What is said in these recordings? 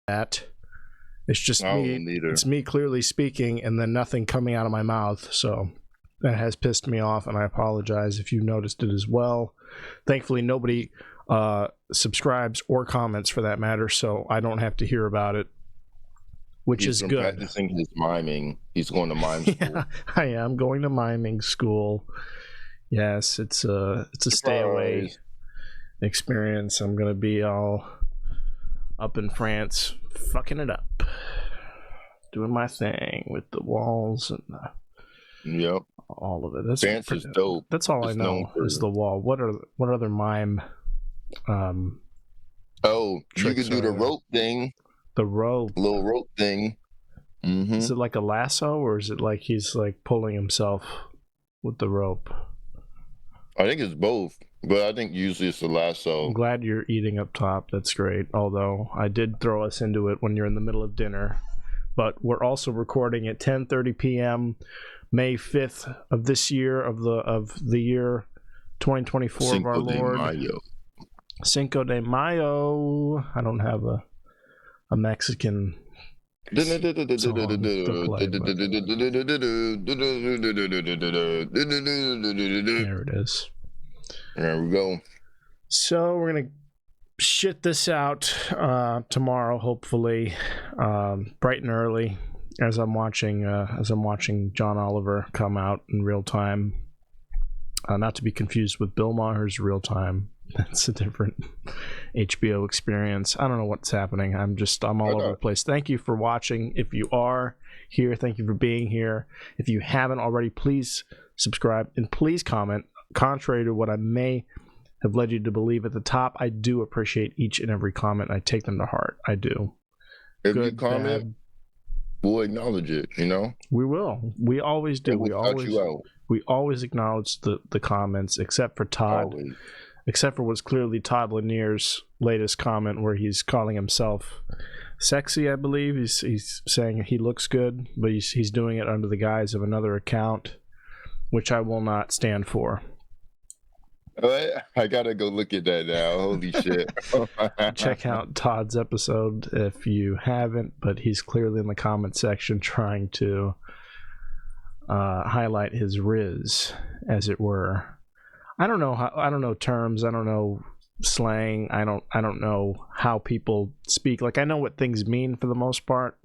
That it's just me. It's me clearly speaking, and then nothing coming out of my mouth. So that has pissed me off, and I apologize if you noticed it as well. Thankfully, nobody subscribes or comments for that matter, so I don't have to hear about it, which is good. Practicing his miming. He's going to mime school. Yeah, I am going to miming school. Yes, it's a stay away experience. I'm gonna be all up in France, fucking it up, doing my thing with the walls and all of it. That's France is dope. That's all I know is the wall. What other mime? You can do the rope thing. The rope, little rope thing. Mm-hmm. Is it like a lasso, or is it like he's like pulling himself with the rope? I think it's both, but I think usually it's the lasso. I'm glad you're eating up top. That's great. Although I did throw us into it when you're in the middle of dinner. But we're also recording at 10:30 p.m. May 5th of this year of the year 2024 Cinco of our Lord. Mayo. Cinco de Mayo. I don't have a Mexican song to play, there it is. There we go. So we're gonna shit this out tomorrow, hopefully, bright and early, as I'm watching John Oliver come out in real time. Not to be confused with Bill Maher's real time. That's a different HBO experience. I don't know what's happening. I'm all over the place. Thank you for watching. If you are here, thank you for being here. If you haven't already, please subscribe and please comment. Contrary to what I may have led you to believe at the top, I do appreciate each and every comment. I take them to heart. I do. If you comment, we'll acknowledge it, We will. We always do. We always acknowledge the comments, except for Todd. Always. Except for what's clearly Todd Lanier's latest comment, where he's calling himself sexy, I believe. He's saying he looks good, but he's doing it under the guise of another account, which I will not stand for. I gotta go look at that now. Holy shit. Check out Todd's episode if you haven't, but he's clearly in the comment section trying to highlight his riz, as it were. I don't know terms. I don't know slang. I don't know how people speak. Like, I know what things mean for the most part.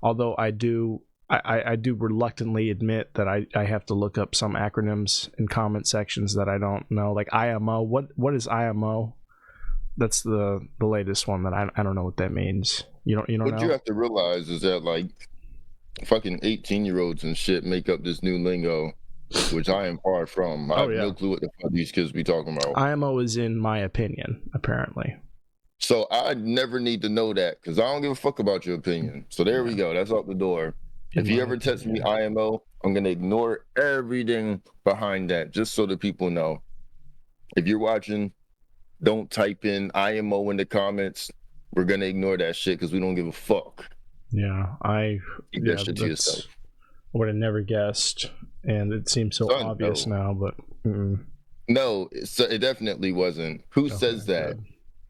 Although I do reluctantly admit that I have to look up some acronyms in comment sections that I don't know. Like IMO. What is IMO? That's the latest one that I don't know what that means. You don't know? What you have to realize is that like fucking 18-year-olds and shit make up this new lingo, which I am far from. I have no clue what the fuck these kids be talking about. IMO is in my opinion, apparently. So I never need to know that because I don't give a fuck about your opinion. So there we go. That's out the door. If you ever text me IMO, I'm going to ignore everything behind that just so that people know. If you're watching, don't type in IMO in the comments. We're going to ignore that shit because we don't give a fuck. Yeah, Keep that shit to yourself. I would have never guessed, and it seems so obvious now, but no, it definitely wasn't. Who says that?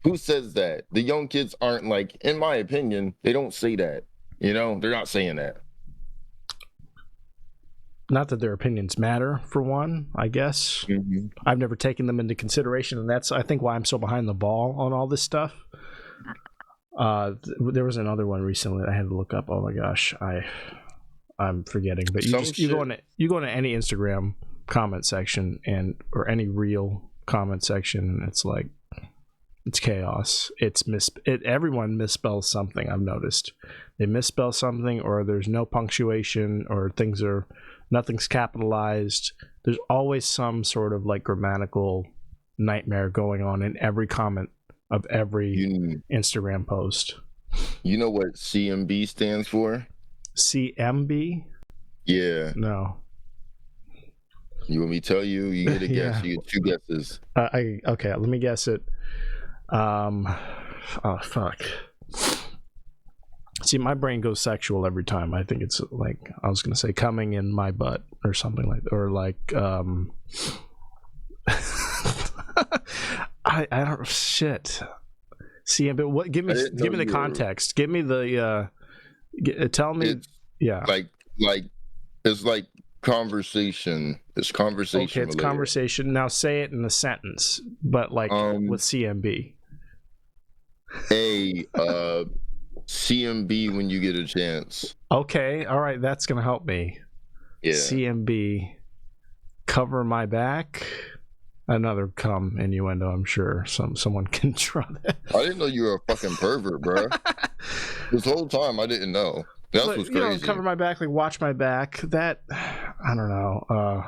Who says that? The young kids aren't like, in my opinion, they don't say that. They're not saying that. Not that their opinions matter, for one, I guess. Mm-hmm. I've never taken them into consideration, and that's, I think, why I'm so behind the ball on all this stuff. There was another one recently that I had to look up. Oh my gosh, I'm forgetting. But you go into any Instagram comment section or any real comment section, it's like it's chaos. Everyone misspells something. I've noticed they misspell something, or there's no punctuation, or nothing's capitalized. There's always some sort of like grammatical nightmare going on in every comment of every Instagram post. You know what CMB stands for? CMB? Yeah. No. You want me to tell you? You get a guess. You get two guesses. Okay, let me guess it. Oh fuck. See, my brain goes sexual every time. I think it's like, I was gonna say coming in my butt or something like, or like I don't shit. See, but what? Give me the context. Give me the tell me. Yeah, like it's like conversation. It's conversation. Okay, it's related. Conversation. Now say it in a sentence, but like with CMB. CMB when you get a chance. Okay, all right, that's gonna help me. Yeah. CMB, cover my back. Another cum innuendo, I'm sure. Someone can try that. I didn't know you were a fucking pervert, bro. This whole time I didn't know. That's what's crazy. You know, cover my back, like watch my back. That, I don't know.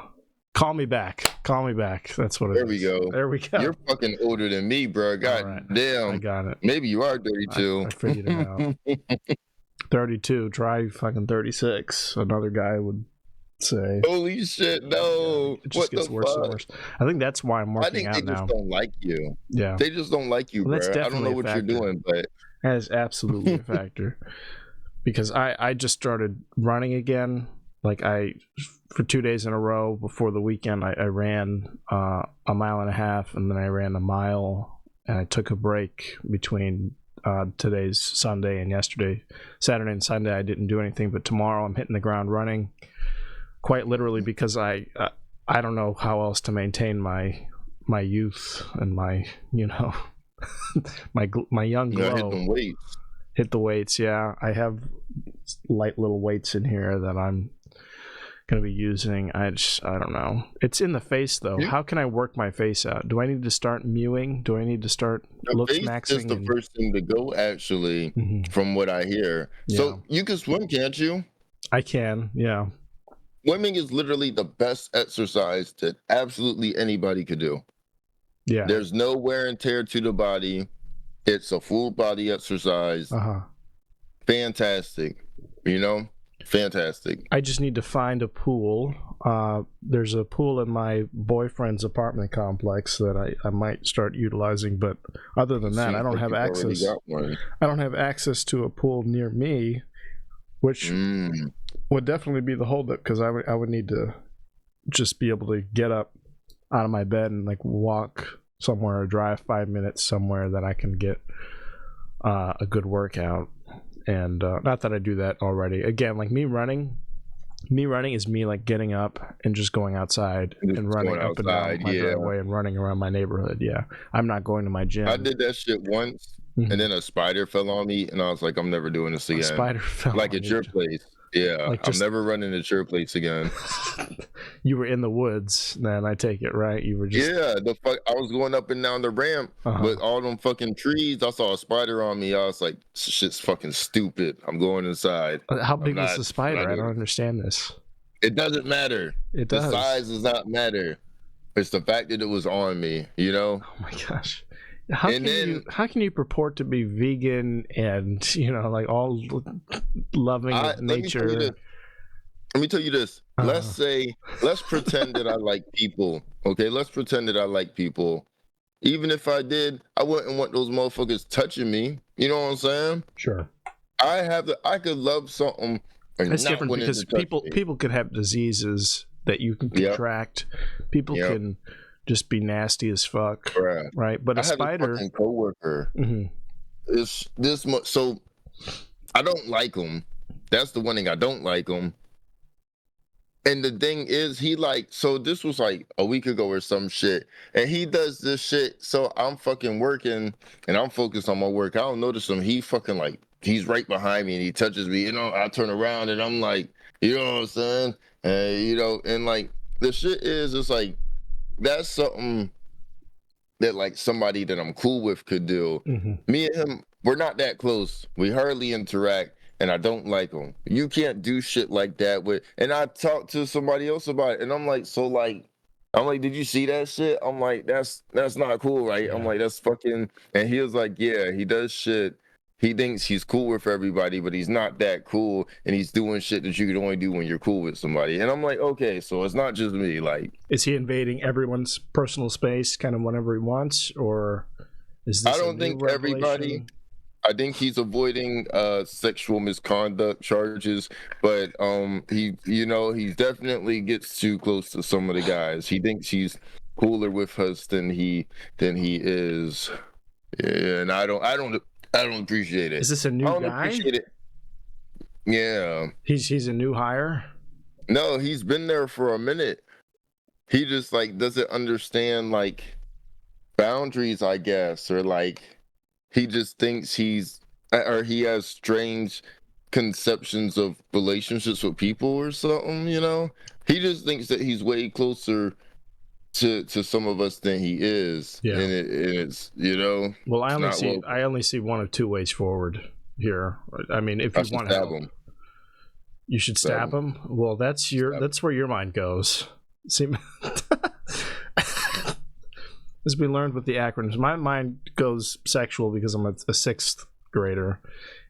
Call me back. Call me back. That's what it is. There we go. You're fucking older than me, bro. God damn. I got it. Maybe you are 32. I figured it out. 32. Try fucking 36. Another guy would say. Holy shit, no. It just gets worse and worse. I think that's why I'm working out now. I think they just don't like you. Yeah. They just don't like you, bro. I don't know what you're doing, but that is absolutely a factor. Because I just started running again. Like for 2 days in a row before the weekend, I ran a mile and a half, and then I ran a mile, and I took a break between today's Sunday and yesterday. Saturday and Sunday I didn't do anything, but tomorrow I'm hitting the ground running, quite literally, because I don't know how else to maintain my youth and my, you know, my young glow. Hit the weights. Hit the weights, yeah. I have light little weights in here that I'm gonna be using. I don't know. It's in the face though. Yeah. How can I work my face out? Do I need to start mewing? Do I need to start looks maxing? Is the first thing to go, actually, from what I hear. Yeah. So you can swim, can't you? I can, yeah. Swimming is literally the best exercise that absolutely anybody could do. Yeah. There's no wear and tear to the body. It's a full body exercise. Fantastic. You know? Fantastic. I just need to find a pool. There's a pool in my boyfriend's apartment complex that I might start utilizing, but other than that, I don't have access. I don't have access to a pool near me, which would definitely be the holdup, because I would need to just be able to get up out of my bed and like walk somewhere or drive 5 minutes somewhere that I can get a good workout. And not that I do that already. Again, like me running is me like getting up and just going outside and running up and down my driveway and running around my neighborhood. Yeah, I'm not going to my gym. I did that shit once, and then a spider fell on me, and I was like, I'm never doing this again. A spider fell like at your place. Yeah, like I'm never running at your place again. You were in the woods, then, I take it, right? You were just... Yeah, I was going up and down the ramp with all them fucking trees. I saw a spider on me. I was like, shit's fucking stupid. I'm going inside. How big was the spider? I don't understand this. It doesn't matter. It does. The size does not matter. It's the fact that it was on me, you know? Oh my gosh. How can you purport to be vegan and, you know, like all loving of nature? Let me tell you this. Let's pretend that I like people. Okay, let's pretend that I like people. Even if I did, I wouldn't want those motherfuckers touching me. You know what I'm saying? Sure. I could love something. That's different, because people could have diseases that you can contract. People can just be nasty as fuck, right? But a spider. I have a coworker. It's this much. So I don't like him. That's the one thing I don't like him. And the thing is, so this was like a week ago or some shit, and he does this shit. So I'm fucking working, and I'm focused on my work. I don't notice him. He fucking like, he's right behind me, and he touches me. You know, I turn around, and I'm like, you know what I'm saying? And you know, and like the shit is, it's like, that's something that like somebody that I'm cool with could do. Me and him, we're not that close. We hardly interact, and I don't like him. You can't do shit like that with. And I talked to somebody else about it, and I'm like, did you see that shit? I'm like, that's not cool, right? Yeah. I'm like, that's fucking. And he was like, yeah, he does shit. He thinks he's cool with everybody, but he's not that cool, and he's doing shit that you can only do when you're cool with somebody. And I'm like, okay, so it's not just me. Like, is he invading everyone's personal space kind of whenever he wants, or? Is this I don't think everybody. I think he's avoiding sexual misconduct charges, but he definitely gets too close to some of the guys. He thinks he's cooler with us than he is. Yeah, and I don't appreciate it. Is this a new I don't guy? appreciate it. Yeah. He's a new hire? No, he's been there for a minute. He just like doesn't understand like boundaries, I guess, or like he just thinks he has strange conceptions of relationships with people or something, He just thinks that he's way closer to some of us than he is. Yeah. And it's, Well, I only see one of two ways forward here. I mean, if you want to help him, you should stab him. Well, that's where your mind goes. See, as we learned with the acronyms, my mind goes sexual because I'm a sixth grader,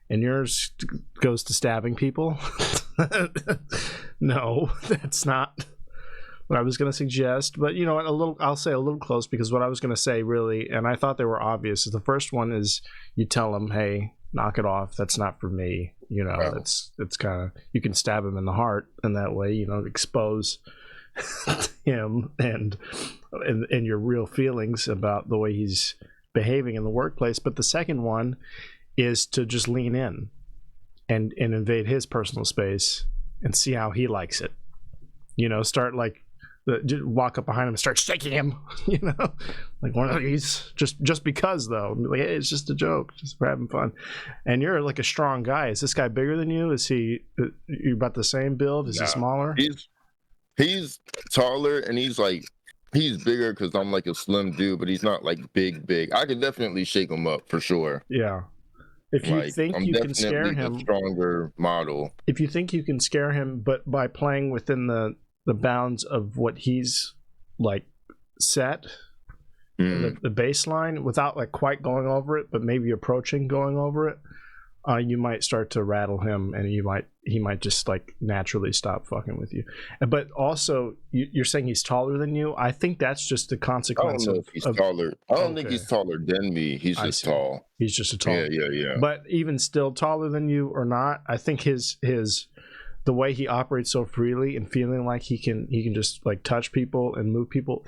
and yours goes to stabbing people. No, that's not what I was going to suggest. But you know what? I'll say a little close, because what I was going to say really, and I thought they were obvious, is the first one is you tell them, hey, knock it off. That's not for me. It's kind of, you can stab him in the heart, and that way, expose him and your real feelings about the way he's behaving in the workplace. But the second one is to just lean in and invade his personal space and see how he likes it. Start like walk up behind him and start shaking him, like one of these, just because though, like, hey, it's just a joke, just for having fun. And you're like a strong guy. Is this guy bigger than you? Is he, you about the same build? Is he smaller? He's taller, and he's bigger because I'm like a slim dude, but he's not like big. I could definitely shake him up for sure. Yeah. If you think you can scare him, a stronger model. If you think you can scare him, but by playing within the bounds of what he's like set, the baseline, without like quite going over it, but maybe approaching going over it, you might start to rattle him, and he might just like naturally stop fucking with you. But also, you're saying he's taller than you. I think that's just a consequence. I don't know if he's taller. I don't think he's taller than me. He's just tall. He's just a tall. Yeah. But even still, taller than you or not, I think his the way he operates so freely and feeling like he can just like touch people and move people.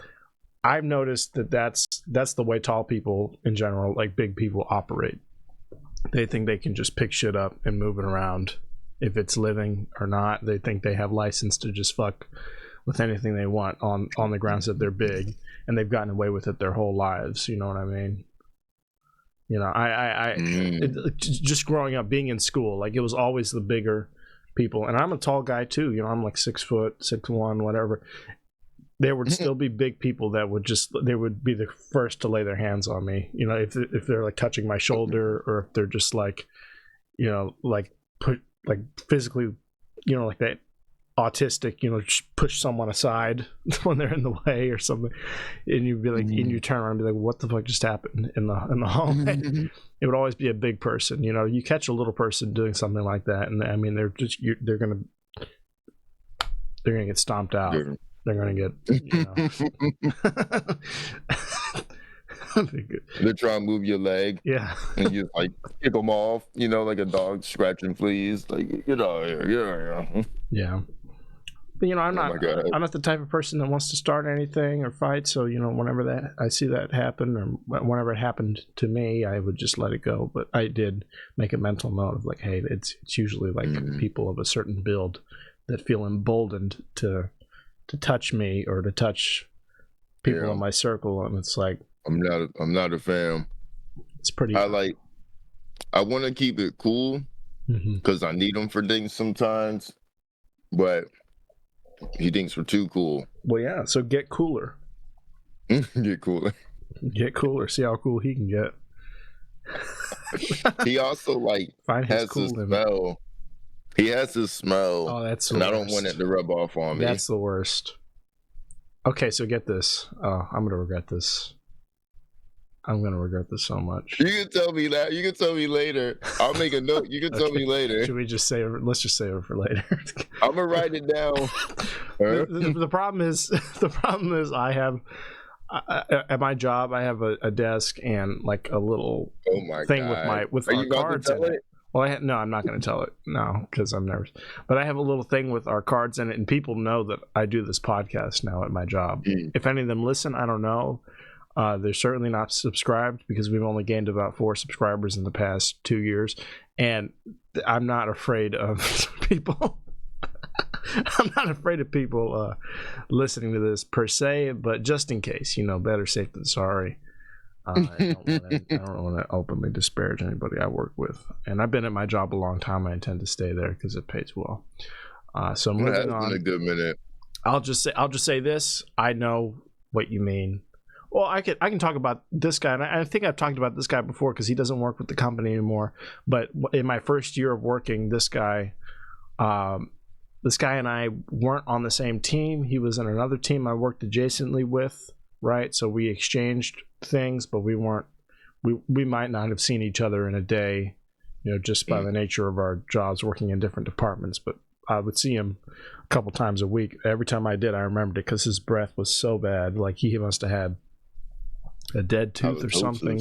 I've noticed that's the way tall people in general, like big people, operate. They think they can just pick shit up and move it around. If it's living or not, they think they have license to just fuck with anything they want on the grounds that they're big, and they've gotten away with it their whole lives. You know what I mean? Just growing up, being in school, like it was always the bigger people, and I'm a tall guy too. I'm like 6 foot, 6'1", whatever. There would still be big people that they would be the first to lay their hands on me. If they're like touching my shoulder, or if they're just like, like physically, like that autistic, just push someone aside when they're in the way or something, and you'd be like, and you turn around and be like, what the fuck just happened in the hallway? It would always be a big person. You catch a little person doing something like that, and I mean, they're gonna get stomped out. They're gonna get, They're trying to move your leg. Yeah. And you like kick them off, like a dog scratching fleas. Like, get out of here. Yeah. But I'm not the type of person that wants to start anything or fight. So, whenever I see that happen, or whenever it happened to me, I would just let it go. But I did make a mental note of like, hey, it's usually like people of a certain build that feel emboldened to touch me or to touch people in my circle, and it's like, I'm not a fan. It's pretty. I want to keep it cool because I need them for things sometimes, but he thinks we're too cool. Well, yeah. So get cooler. Get cooler. Get cooler. See how cool he can get. He also has this smell. He has this smell. Oh, that's the worst. I don't want it to rub off on me. That's the worst. Okay, so get this. Oh, I'm gonna regret this. I'm gonna regret this so much. You can tell me that. You can tell me later. I'll make a note. You can tell me later. Should we just save it? Let's just save it for later. I'm gonna write it down. The problem is, I have at my job, I have a desk and like a little thing with our cards in it. Well, no, I'm not going to tell it now because I'm nervous. But I have a little thing with our cards in it, and people know that I do this podcast now at my job. If any of them listen, I don't know. They're certainly not subscribed because we've only gained about 4 subscribers in the past 2 years, and I'm not afraid of people. I'm not afraid of people listening to this per se, but just in case, better safe than sorry. I don't want to openly disparage anybody I work with, and I've been at my job a long time. I intend to stay there because it pays well. So moving on. Been a good minute. I'll just say this. I know what you mean. Well, I can talk about this guy, and I think I've talked about this guy before because he doesn't work with the company anymore. But in my first year of working, this guy and I weren't on the same team. He was in another team I worked adjacently with, right? So we exchanged things, but we might not have seen each other in a day, just by the nature of our jobs working in different departments. But I would see him a couple times a week. Every time I did, I remembered it because his breath was so bad. Like he must have had a dead tooth or something.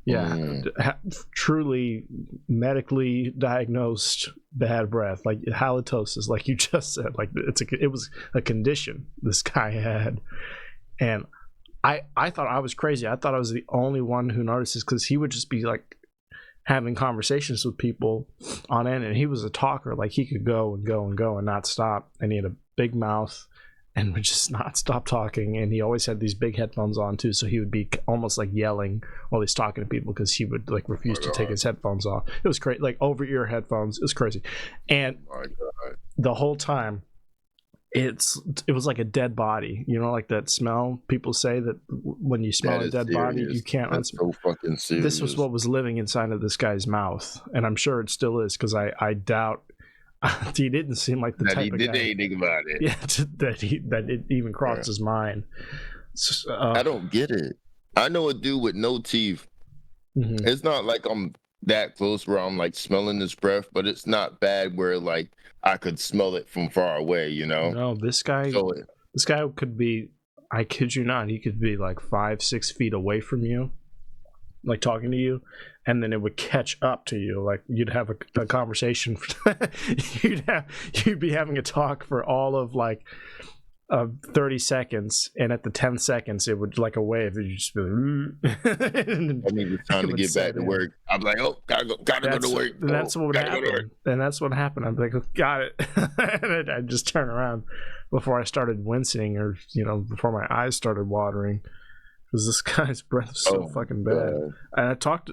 Yeah, truly medically diagnosed bad breath, like halitosis, like you just said. Like it was a condition this guy had, and I thought I was crazy. I thought I was the only one who noticed this because he would just be like having conversations with people on end, and he was a talker. Like he could go and go and go and not stop, and he had a big mouth and would just not stop talking. And he always had these big headphones on too, so he would be almost like yelling while he's talking to people because he would like refuse to take his headphones off. It was great, like over ear headphones. It was crazy, and the whole time it was like a dead body. Like that smell people say that when you smell a dead body you can't. That's so fucking serious. This was what was living inside of this guy's mouth, and I'm sure it still is because I doubt he didn't seem like the type of guy. He did anything about it. Yeah, that it even crossed his mind. I don't get it. I know a dude with no teeth. Mm-hmm. It's not like I'm that close where I'm like smelling his breath, but it's not bad where like I could smell it from far away. No, this guy could be. I kid you not. He could be like 5-6 feet away from you, like talking to you, and then it would catch up to you. Like you'd have a conversation. You'd be having a talk for all of like 30 seconds, and at the 10 seconds it would like a wave. You'd just be like, I mean, it's time to get back to work. I'm like, gotta go to work. And that's what would happen. And that's what happened. I'm like, got it. And I'd just turn around before I started wincing, or before my eyes started watering. Because this guy's breath is so fucking bad. God. And I talked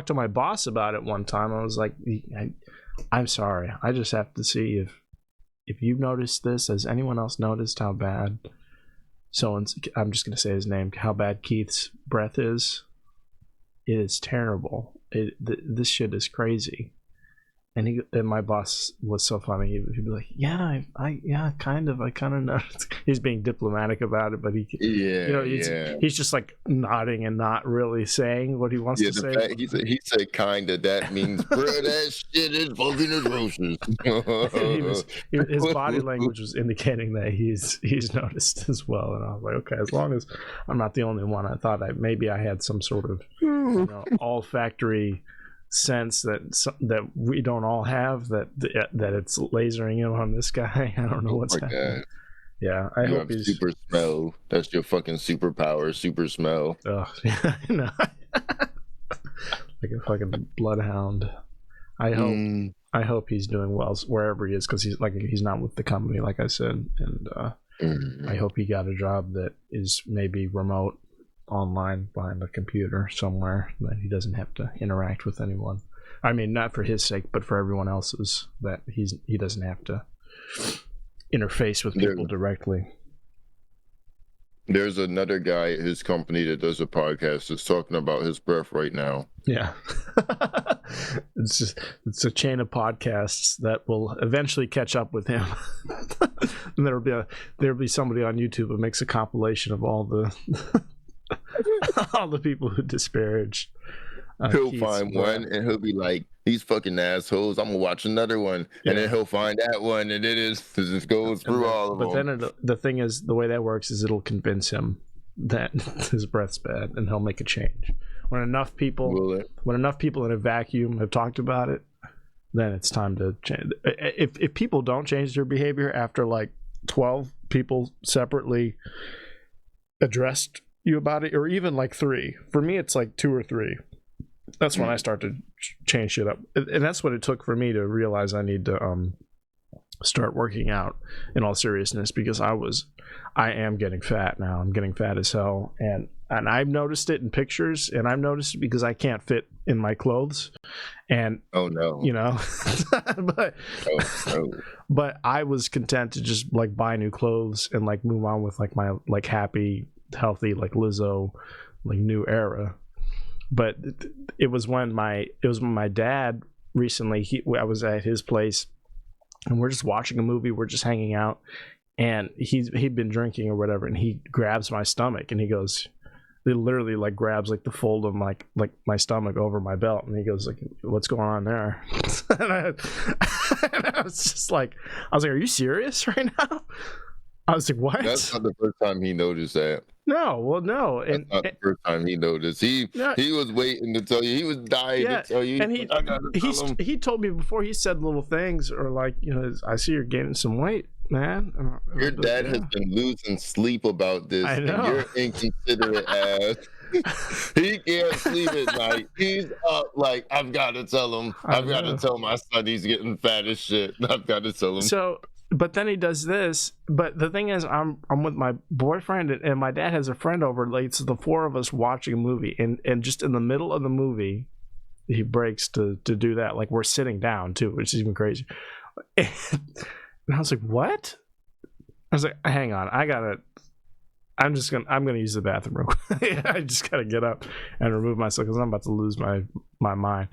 to my boss about it one time. I was like, I'm sorry. I just have to see if you've noticed this. Has anyone else noticed how bad? I'm just gonna say his name. How bad Keith's breath is. It is terrible. This shit is crazy. And my boss was so funny. He'd be like, "Yeah, I kind of noticed." He's being diplomatic about it, but he's just like nodding and not really saying what he wants to say. He said "kinda." That means, bro, that shit is fucking atrocious. His body language was indicating that he's noticed as well. And I was like, okay, as long as I'm not the only one. I thought maybe I had some sort of olfactory sense that we don't all have, that it's lasering in on this guy. I don't know what's happening. Yeah, I hope he's super smell. That's your fucking superpower, super smell. Oh, yeah, I know. Like a fucking bloodhound. I hope he's doing well wherever he is, because he's not with the company, like I said, and I hope he got a job that is maybe remote, online behind a computer somewhere, that he doesn't have to interact with anyone. I mean, not for his sake, but for everyone else's, that he doesn't have to interface with people directly. There's another guy at his company that does a podcast that's talking about his breath right now. Yeah. It's a chain of podcasts that will eventually catch up with him. And there'll be somebody on YouTube who makes a compilation of all the all the people who disparaged He'll Keith's find breath. one and he'll be like, "These fucking assholes! I'm gonna watch another one," and then he'll find that one, and it just goes through all of them. But then the thing is, the way that works is it'll convince him that his breath's bad, and he'll make a change. When enough people in a vacuum have talked about it, then it's time to change. If people don't change their behavior after like 12 people separately addressed you about it, or even like 3, for me it's like 2 or 3. That's when I start to change shit up, and that's what it took for me to realize I need to start working out in all seriousness, because I am getting fat now. I'm getting fat as hell, and I've noticed it in pictures, and I've noticed it because I can't fit in my clothes, and oh no, you know, but I was content to just like buy new clothes and like move on with like my like happy, healthy, like Lizzo, like new era. But it was when my dad recently, I was at his place and we're just watching a movie, we're just hanging out, and he'd been drinking or whatever, and he grabs my stomach and he goes, it literally like grabs like the fold of like my stomach over my belt, and he goes like, "What's going on there?" and I was just like, "Are you serious right now?" I was like, "What?" That's not the first time he noticed that. No. That's not the first time he noticed. He was waiting to tell you. He was dying to tell you. And he told me before. He said little things, or like, you know, I see you're gaining some weight, man. Your dad has been losing sleep about this, and you're inconsiderate ass. He can't sleep at night. He's up like, I've got to tell him. I've got to tell my son he's getting fat as shit. I've got to tell him. So. But then he does this. But the thing is, I'm with my boyfriend, and my dad has a friend over. Like, it's the 4 of us watching a movie, and just in the middle of the movie, he breaks to do that. Like, we're sitting down too, which is even crazy. And I was like, "What?" I was like, "Hang on, I'm gonna use the bathroom real quick." I just gotta get up and remove myself because I'm about to lose my mind.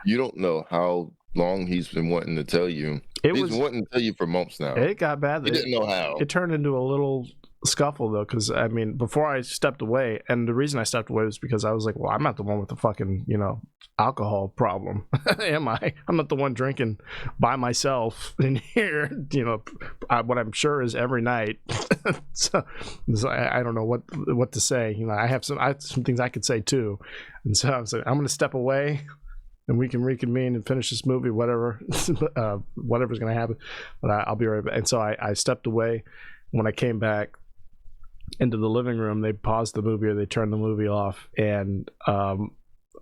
You don't know how long he's been wanting to tell you. He's been wanting to tell you for months now. It got bad. He didn't know how. It turned into a little scuffle though, because I mean, before I stepped away, and the reason I stepped away was because I was like, well, I'm not the one with the fucking, you know, alcohol problem. Am I? I'm not the one drinking by myself in here, you know, what I'm sure is every night. so I don't know what to say. You know, I have some things I could say too, and so I was like, I'm gonna step away and we can reconvene and finish this movie, whatever's gonna happen, but I'll be right back. And so I stepped away. When I came back into the living room, they paused the movie, or they turned the movie off, and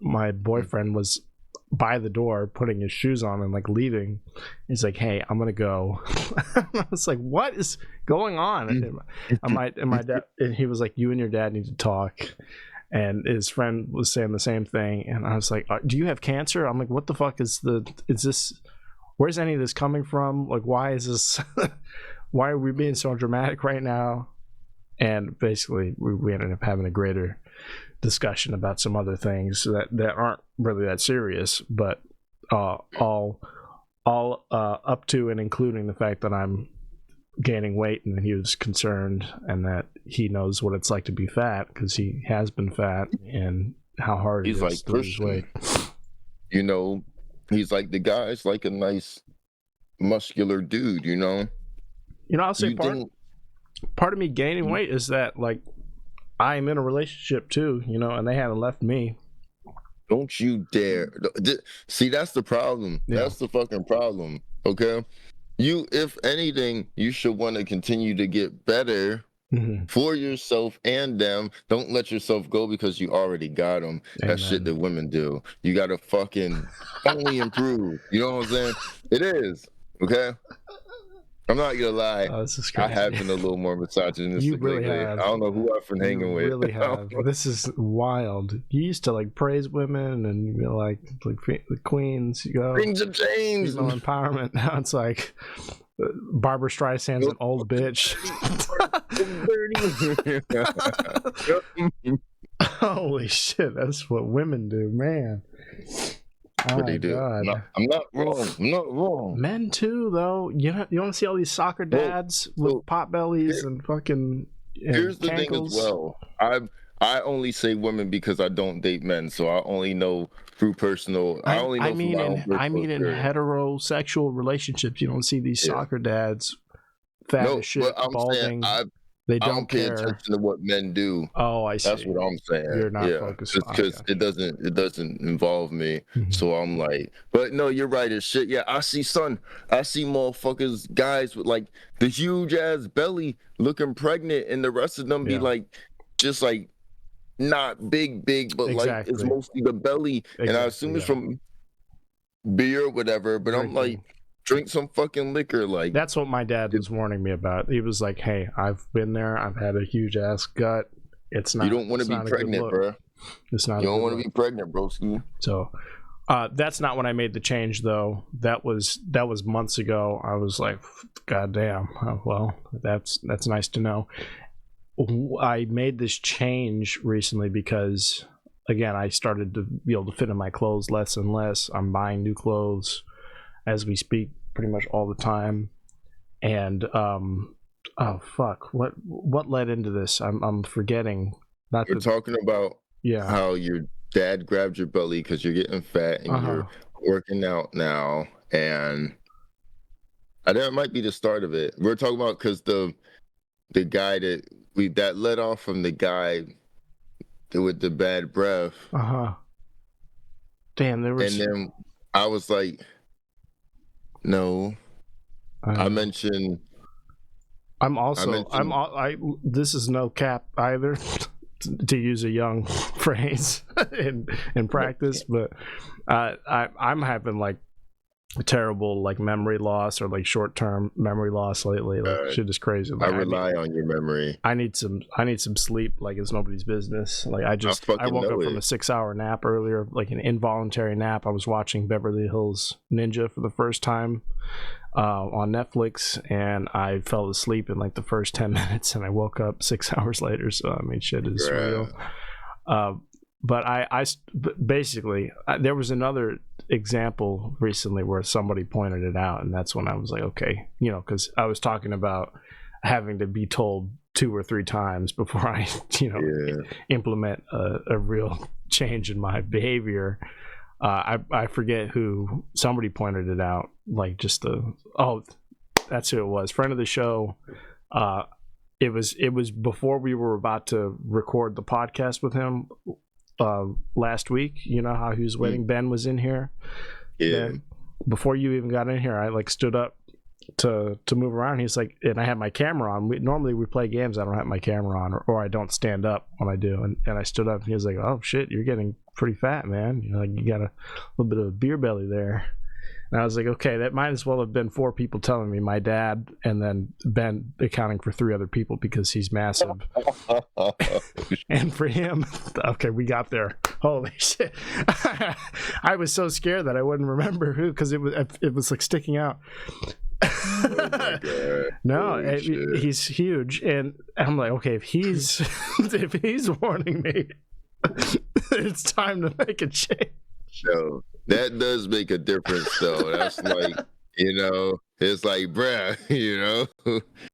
my boyfriend was by the door putting his shoes on and like leaving. He's like, "Hey, I'm gonna go." I was like, "What is going on?" And my dad, and he was like, "You and your dad need to talk." And his friend was saying the same thing, and I was like, "Do you have cancer?" I'm like, "What the fuck is this? Where's any of this coming from? Like, why is this? Why are we being so dramatic right now?" And basically, we ended up having a greater discussion about some other things that aren't really that serious, but all up to and including the fact that I'm gaining weight, and he was concerned, and that he knows what it's like to be fat because he has been fat, and how hard he's it is to lose weight. You know, he's like, the guy's like a nice muscular dude, you know. You know, I'll say part of me gaining weight is that, like, I'm in a relationship too, you know, and they haven't left me. Don't you dare. See, that's the problem. Yeah. That's the fucking problem. Okay. If anything, you should want to continue to get better for yourself and them. Don't let yourself go because you already got them. Amen. That shit that women do. You got to fucking only improve. You know what I'm saying? It is. Okay. I'm not gonna lie. Oh, this is crazy. I have been a little more misogynistic. You really have. I don't know who I've been hanging with. You really have. This is wild. You used to like praise women and you know, like the queens. You go. Things have changed. Female empowerment. Now it's like Barbara Streisand's an old bitch. Holy shit! That's what women do, man. What they do. I'm not wrong. Men too, though. You want to see all these soccer dads with pot bellies and fucking. Here's the thing as well. I only say women because I don't date men, so I only know through personal. I only know from my own personal I mean in experience. heterosexual relationships, you don't see these soccer dads, fat No, as shit, but I'm saying balding. They I don't pay care. attention to what men do. Oh, I see. That's what I'm saying. You're not focused just on because it doesn't involve me. Mhm. So I'm like, but no, you're right as shit. Yeah, I see motherfuckers, guys with like the huge ass belly looking pregnant, and the rest of them be like, just like not big, but like it's Exactly. mostly the belly. And I assume it's from beer or whatever, but I'm like, drink some fucking liquor. Like, that's what my dad was warning me about. He was like, hey, I've been there. I've had a huge ass gut. It's not. You don't want to be pregnant, bro. It's not. You don't want to be pregnant, broski. So, that's not when I made the change, though. That was months ago. I was like, God damn. Well, that's nice to know. I made this change recently because, again, I started to be able to fit in my clothes less and less. I'm buying new clothes as we speak pretty much all the time. And oh fuck, what led into this? I'm forgetting. You're talking about how your dad grabbed your belly because you're getting fat and you're working out now, and that might be the start of it. We're talking about because the guy that led off from the guy with the bad breath. Damn, there was. And then I was like, no. I mentioned. This is no cap either, to use a young phrase in practice, but I'm having like terrible like memory loss or like short-term memory loss lately. Like shit is crazy. Like, I rely on your memory. I need some sleep like it's nobody's business. Like I woke up from a 6-hour nap earlier, like an involuntary nap. I was watching Beverly Hills Ninja for the first time on Netflix, and I fell asleep in like the first 10 minutes, and I woke up 6 hours later. So I mean, shit is real. But basically, there was another example recently where somebody pointed it out, and that's when I was like, okay, because I was talking about having to be told 2 or 3 times before I, implement a real change in my behavior. I forget who, somebody pointed it out, like just that's who it was, friend of the show. It was before we were about to record the podcast with him last week. You know how he was waiting. Ben was in here. And before you even got in here, I like stood up to move around. He's like, and I had my camera on. Normally we play games, I don't have my camera on, or I don't stand up when I do. And I stood up, and he was like, oh shit, you're getting pretty fat, man. Like you got a little bit of a beer belly there. And I was like, okay, that might as well have been 4 people telling me, my dad, and then Ben accounting for 3 other people because he's massive. And for him, okay, we got there. Holy shit. I was so scared that I wouldn't remember who, because it was like sticking out. No, he's huge, and I'm like, okay, if he's warning me, it's time to make a change. No, that does make a difference, though. That's like, it's like, bruh,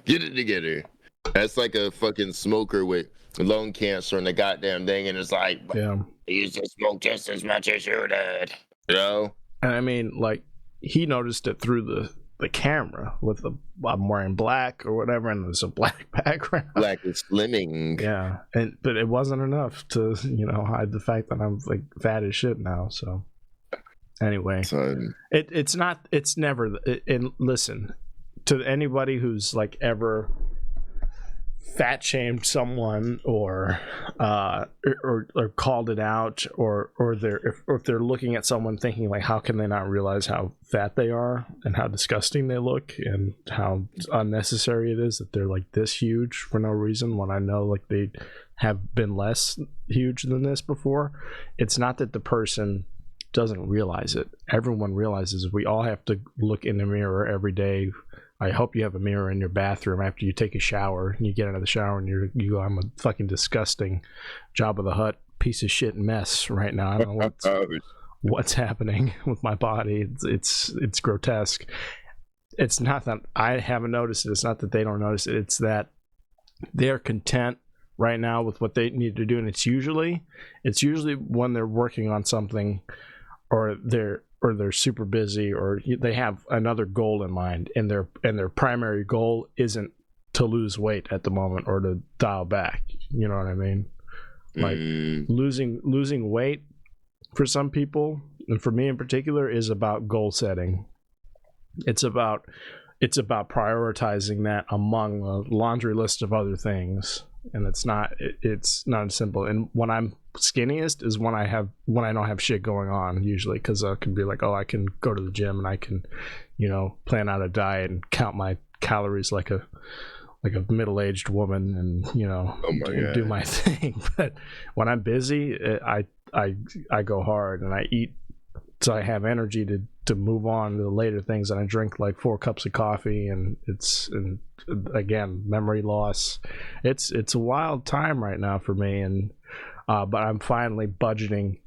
get it together. That's like a fucking smoker with lung cancer and the goddamn thing, and it's like, I used to smoke just as much as you did, And I mean, like, he noticed it through the camera with I'm wearing black or whatever, and there's a black background. Black is slimming. Yeah, but it wasn't enough to hide the fact that I'm like fat as shit now. So anyway, it's never. And listen, to anybody who's like ever fat shamed someone or called it out, or if they're looking at someone thinking like, how can they not realize how fat they are and how disgusting they look and how unnecessary it is that they're like this huge for no reason, when I know like they have been less huge than this before. It's not that the person doesn't realize it. Everyone realizes. We all have to look in the mirror every day. I hope you have a mirror in your bathroom after you take a shower, and you get out of the shower and you go, I'm a fucking disgusting Jabba the Hutt piece of shit mess right now. I don't know what's happening with my body. It's grotesque. It's not that I haven't noticed it. It's not that they don't notice it. It's that they're content right now with what they need to do, and it's usually when they're working on something, or they're super busy, or they have another goal in mind, and their primary goal isn't to lose weight at the moment or to dial back. You know what I mean? Like losing weight for some people, and for me in particular, is about goal setting. It's about prioritizing that among a laundry list of other things, and it's not as simple. And when I'm skinniest is when I don't have shit going on, usually, because I can be like, oh, I can go to the gym and I can, plan out a diet and count my calories like a middle-aged woman, and do my thing. But when I'm busy, I go hard and I eat so I have energy to move on to the later things, and I drink like 4 cups of coffee, and again, memory loss. It's a wild time right now for me, and but I'm finally budgeting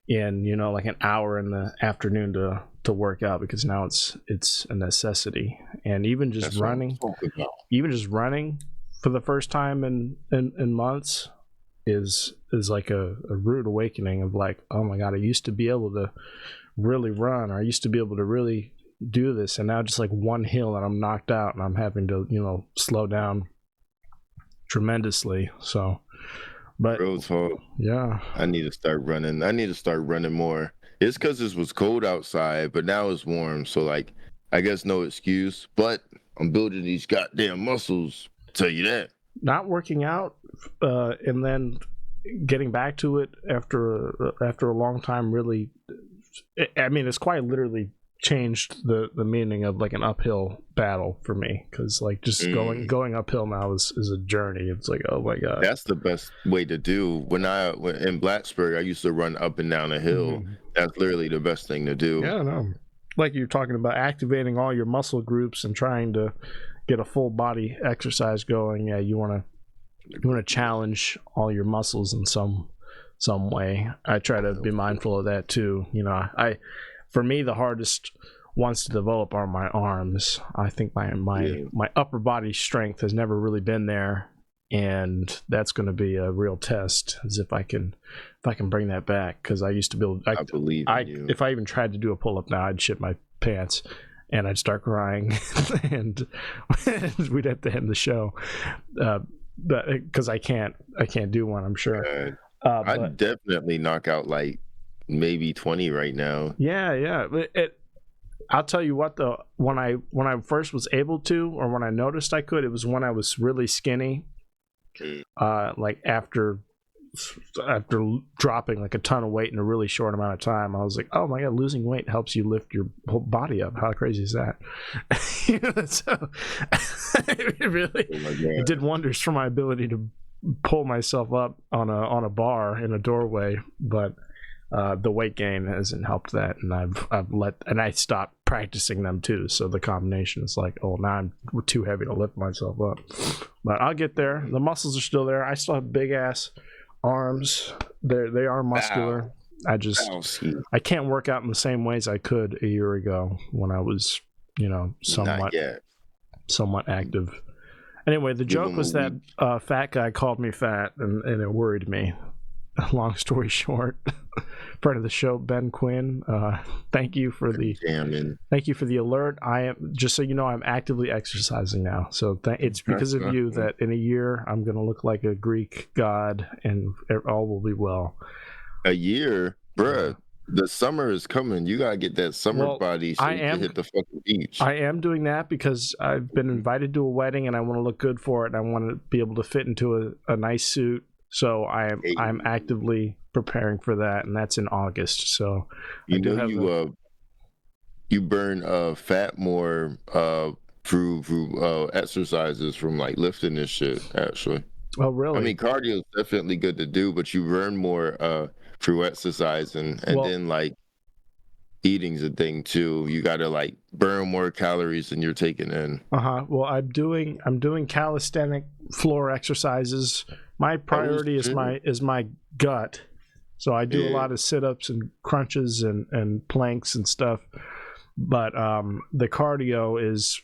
in like an hour in the afternoon to work out, because now it's a necessity. And even just running for the first time in months is like a rude awakening of like, oh my god, I used to be able to really run, or I used to be able to really do this, and now just like one hill and I'm knocked out, and I'm having to slow down tremendously. So but Real talk. Yeah, I need to start running more. It's because it was cold outside, but now it's warm, so like I guess no excuse, but I'm building these goddamn muscles, tell you that. Not working out and then getting back to it after a long time, really, I mean, it's quite literally changed the meaning of like an uphill battle for me, because like just going uphill now is a journey. It's like, oh my god, that's the best way to do. When in Blacksburg, I used to run up and down a hill. That's literally the best thing to do. Yeah, no, like you're talking about activating all your muscle groups and trying to get a full body exercise going. Yeah, you want to challenge all your muscles in some way. I try to be mindful of that too. For me, the hardest ones to develop are my arms. I think my upper body strength has never really been there, and that's going to be a real test, as if I can bring that back, because I used to be able. I believe in you. If I even tried to do a pull up now, I'd shit my pants, and I'd start crying, and we'd have to end the show, because I can't do one. I'm sure. I'd definitely knock out like maybe 20 right now. Yeah. I'll tell you what though, when I first was able to, or when I noticed I could, it was when I was really skinny. Like after dropping like a ton of weight in a really short amount of time, I was like, oh my god, losing weight helps you lift your whole body up. How crazy is that? So it did wonders for my ability to pull myself up on a bar in a doorway, but the weight gain hasn't helped that, and I stopped practicing them too. So the combination is like, oh, now I'm too heavy to lift myself up. But I'll get there. The muscles are still there. I still have big ass arms. They are muscular. I can't work out in the same ways I could a year ago when I was, somewhat active. Anyway, the joke was that fat guy called me fat, and it worried me. Long story short, friend of the show, Ben Quinn, thank you for the alert. I am, just so you know, I'm actively exercising now. So it's because of you that in a year I'm going to look like a Greek god, and all will be well. A year, bruh. The summer is coming. You gotta get that summer body so you can hit the fucking beach. I am doing that because I've been invited to a wedding and I want to look good for it, and I want to be able to fit into a nice suit. So I'm actively preparing for that, and that's in August. So you burn fat more through exercises from like lifting and shit. Actually, oh really? I mean, cardio is definitely good to do, but you burn more through exercise, and then like eating's a thing too. You gotta like burn more calories than you're taking in. Well, I'm doing calisthenic floor exercises. My priority is my gut, so I do a lot of sit-ups and crunches and planks and stuff. But the cardio is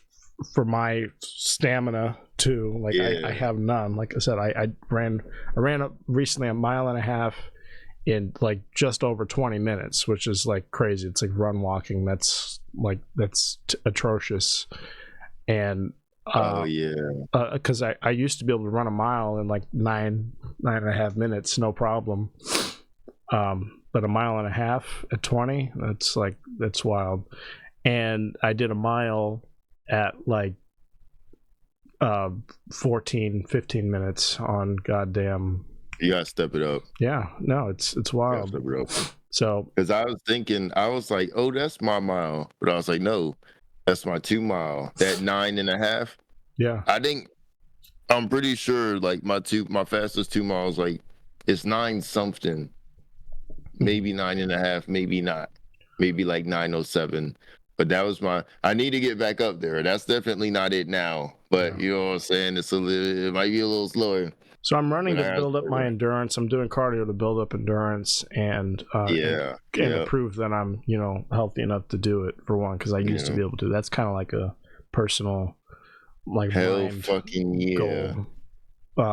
for my stamina too. Like I have none. Like I said, I ran up recently a mile and a half in like just over 20 minutes, which is like crazy. It's like run walking. That's atrocious. And because I used to be able to run a mile in like nine and a half minutes, no problem. But a mile and a half at 20, that's wild. And I did a mile at like 14, 15 minutes on goddamn. You gotta step it up. Yeah, no, it's wild. Step it up. So, because I was like, oh, that's my mile, but I was like, no, that's my 2 mile. That 9.5. Yeah, I'm pretty sure like my fastest 2 miles, like it's 9 something, maybe 9.5, maybe not, maybe like 9:07. But that was I need to get back up there. That's definitely not it now. But you know what I'm saying? It might be a little slower. So I'm running to build up my endurance. I'm doing cardio to build up endurance and to prove that I'm, healthy enough to do it, for one, because I used to be able to. That's kind of like a personal, like, hell fucking yeah. Goal.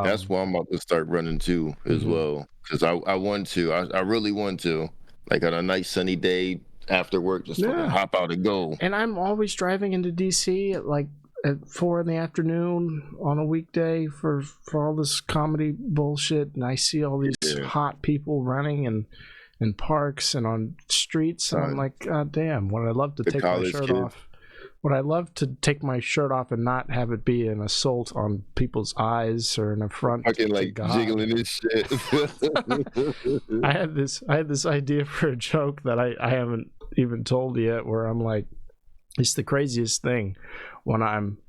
That's why I'm about to start running too as well, because I want to. I really want to. Like on a nice sunny day after work, just fucking hop out and go. And I'm always driving into DC at 4 p.m. on a weekday for all this comedy bullshit, and I see all these hot people running in parks and on streets, and I'm like, God damn, would I love to take my shirt off? Would I love to take my shirt off and not have it be an assault on people's eyes or an affront? Fucking like jiggling this shit. I had this idea for a joke that I haven't even told yet, where I'm like, it's the craziest thing when I'm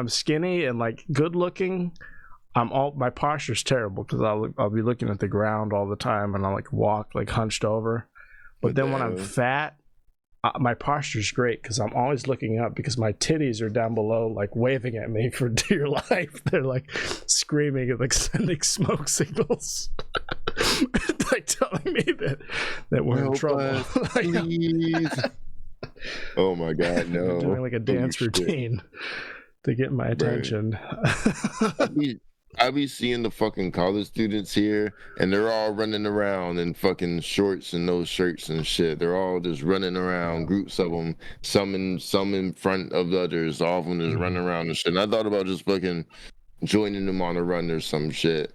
skinny and like good looking. My posture's terrible because I'll be looking at the ground all the time, and I'll like walk like hunched over. But then when I'm fat, my posture's great because I'm always looking up, because my titties are down below, like waving at me for dear life. They're like screaming and like sending smoke signals, like telling me that we're in trouble. Oh my God, no! I'm doing like a dance routine to get my attention. I be seeing the fucking college students here, and they're all running around in fucking shorts and no shirts and shit. They're all just running around, groups of them, some in front of the others. All of them just running around and shit. And I thought about just fucking joining them on a run or some shit.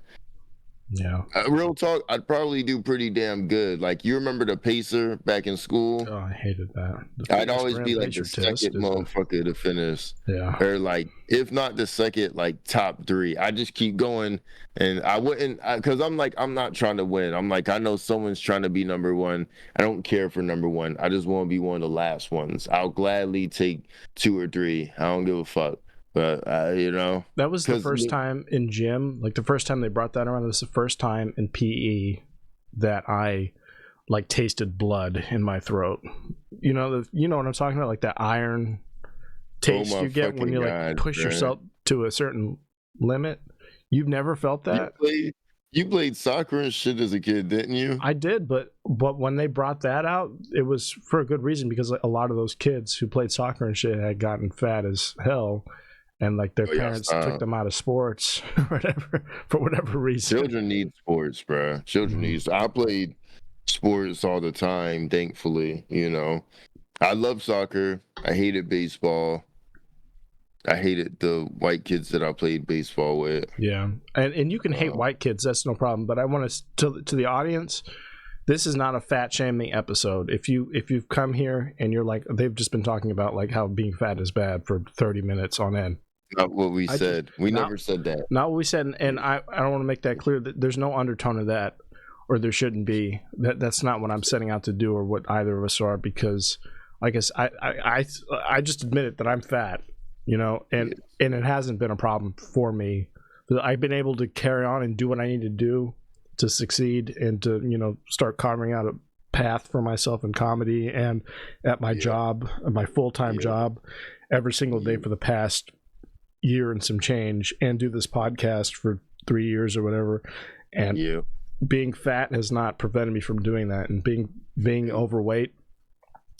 Yeah. Real talk, I'd probably do pretty damn good. Like, you remember the pacer back in school? Oh, I hated that. I'd always be like the second motherfucker to finish. Yeah. Or like, if not the second, like top 3. I just keep going, and I wouldn't, because I'm like, I'm not trying to win. I'm like, I know someone's trying to be number 1. I don't care for number 1. I just want to be one of the last ones. I'll gladly take 2 or 3. I don't give a fuck. But that was the first time in gym, like the first time they brought that around. This was the first time in PE that I like tasted blood in my throat. You know what I'm talking about, like that iron taste you get when you like push yourself to a certain limit. You've never felt that? You played soccer and shit as a kid, didn't you? I did, but when they brought that out, it was for a good reason, because like, a lot of those kids who played soccer and shit had gotten fat as hell. And like their parents took them out of sports or whatever, for whatever reason. Children need sports, bro. Children need. I played sports all the time, thankfully. I love soccer. I hated baseball. I hated the white kids that I played baseball with. Yeah, and you can hate white kids. That's no problem. But I want to the audience, this is not a fat shaming episode. If you've come here and you're like, they've just been talking about like how being fat is bad for 30 minutes on end. Not what we said. We never said that. Not what we said, and I don't want to make that clear. That there's no undertone of that, or there shouldn't be. That's not what I'm setting out to do, or what either of us are. Because, I guess I just admit it that I'm fat, and it hasn't been a problem for me. I've been able to carry on and do what I need to do to succeed and to start carving out a path for myself in comedy and at my job, my full-time job, every single day for the past year and some change, and do this podcast for 3 years or whatever. And being fat has not prevented me from doing that, and being overweight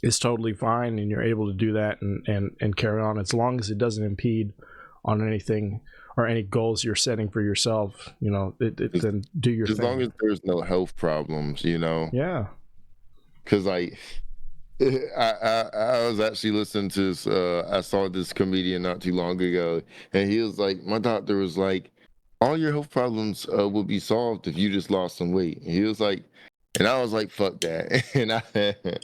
is totally fine, and you're able to do that and carry on, as long as it doesn't impede on anything or any goals you're setting for yourself. Then do your thing. As long as there's no health problems, Yeah. Because I was actually listening to this, I saw this comedian not too long ago, and he was like, my doctor was like, all your health problems will be solved if you just lost some weight. And he was like, and I was like, fuck that.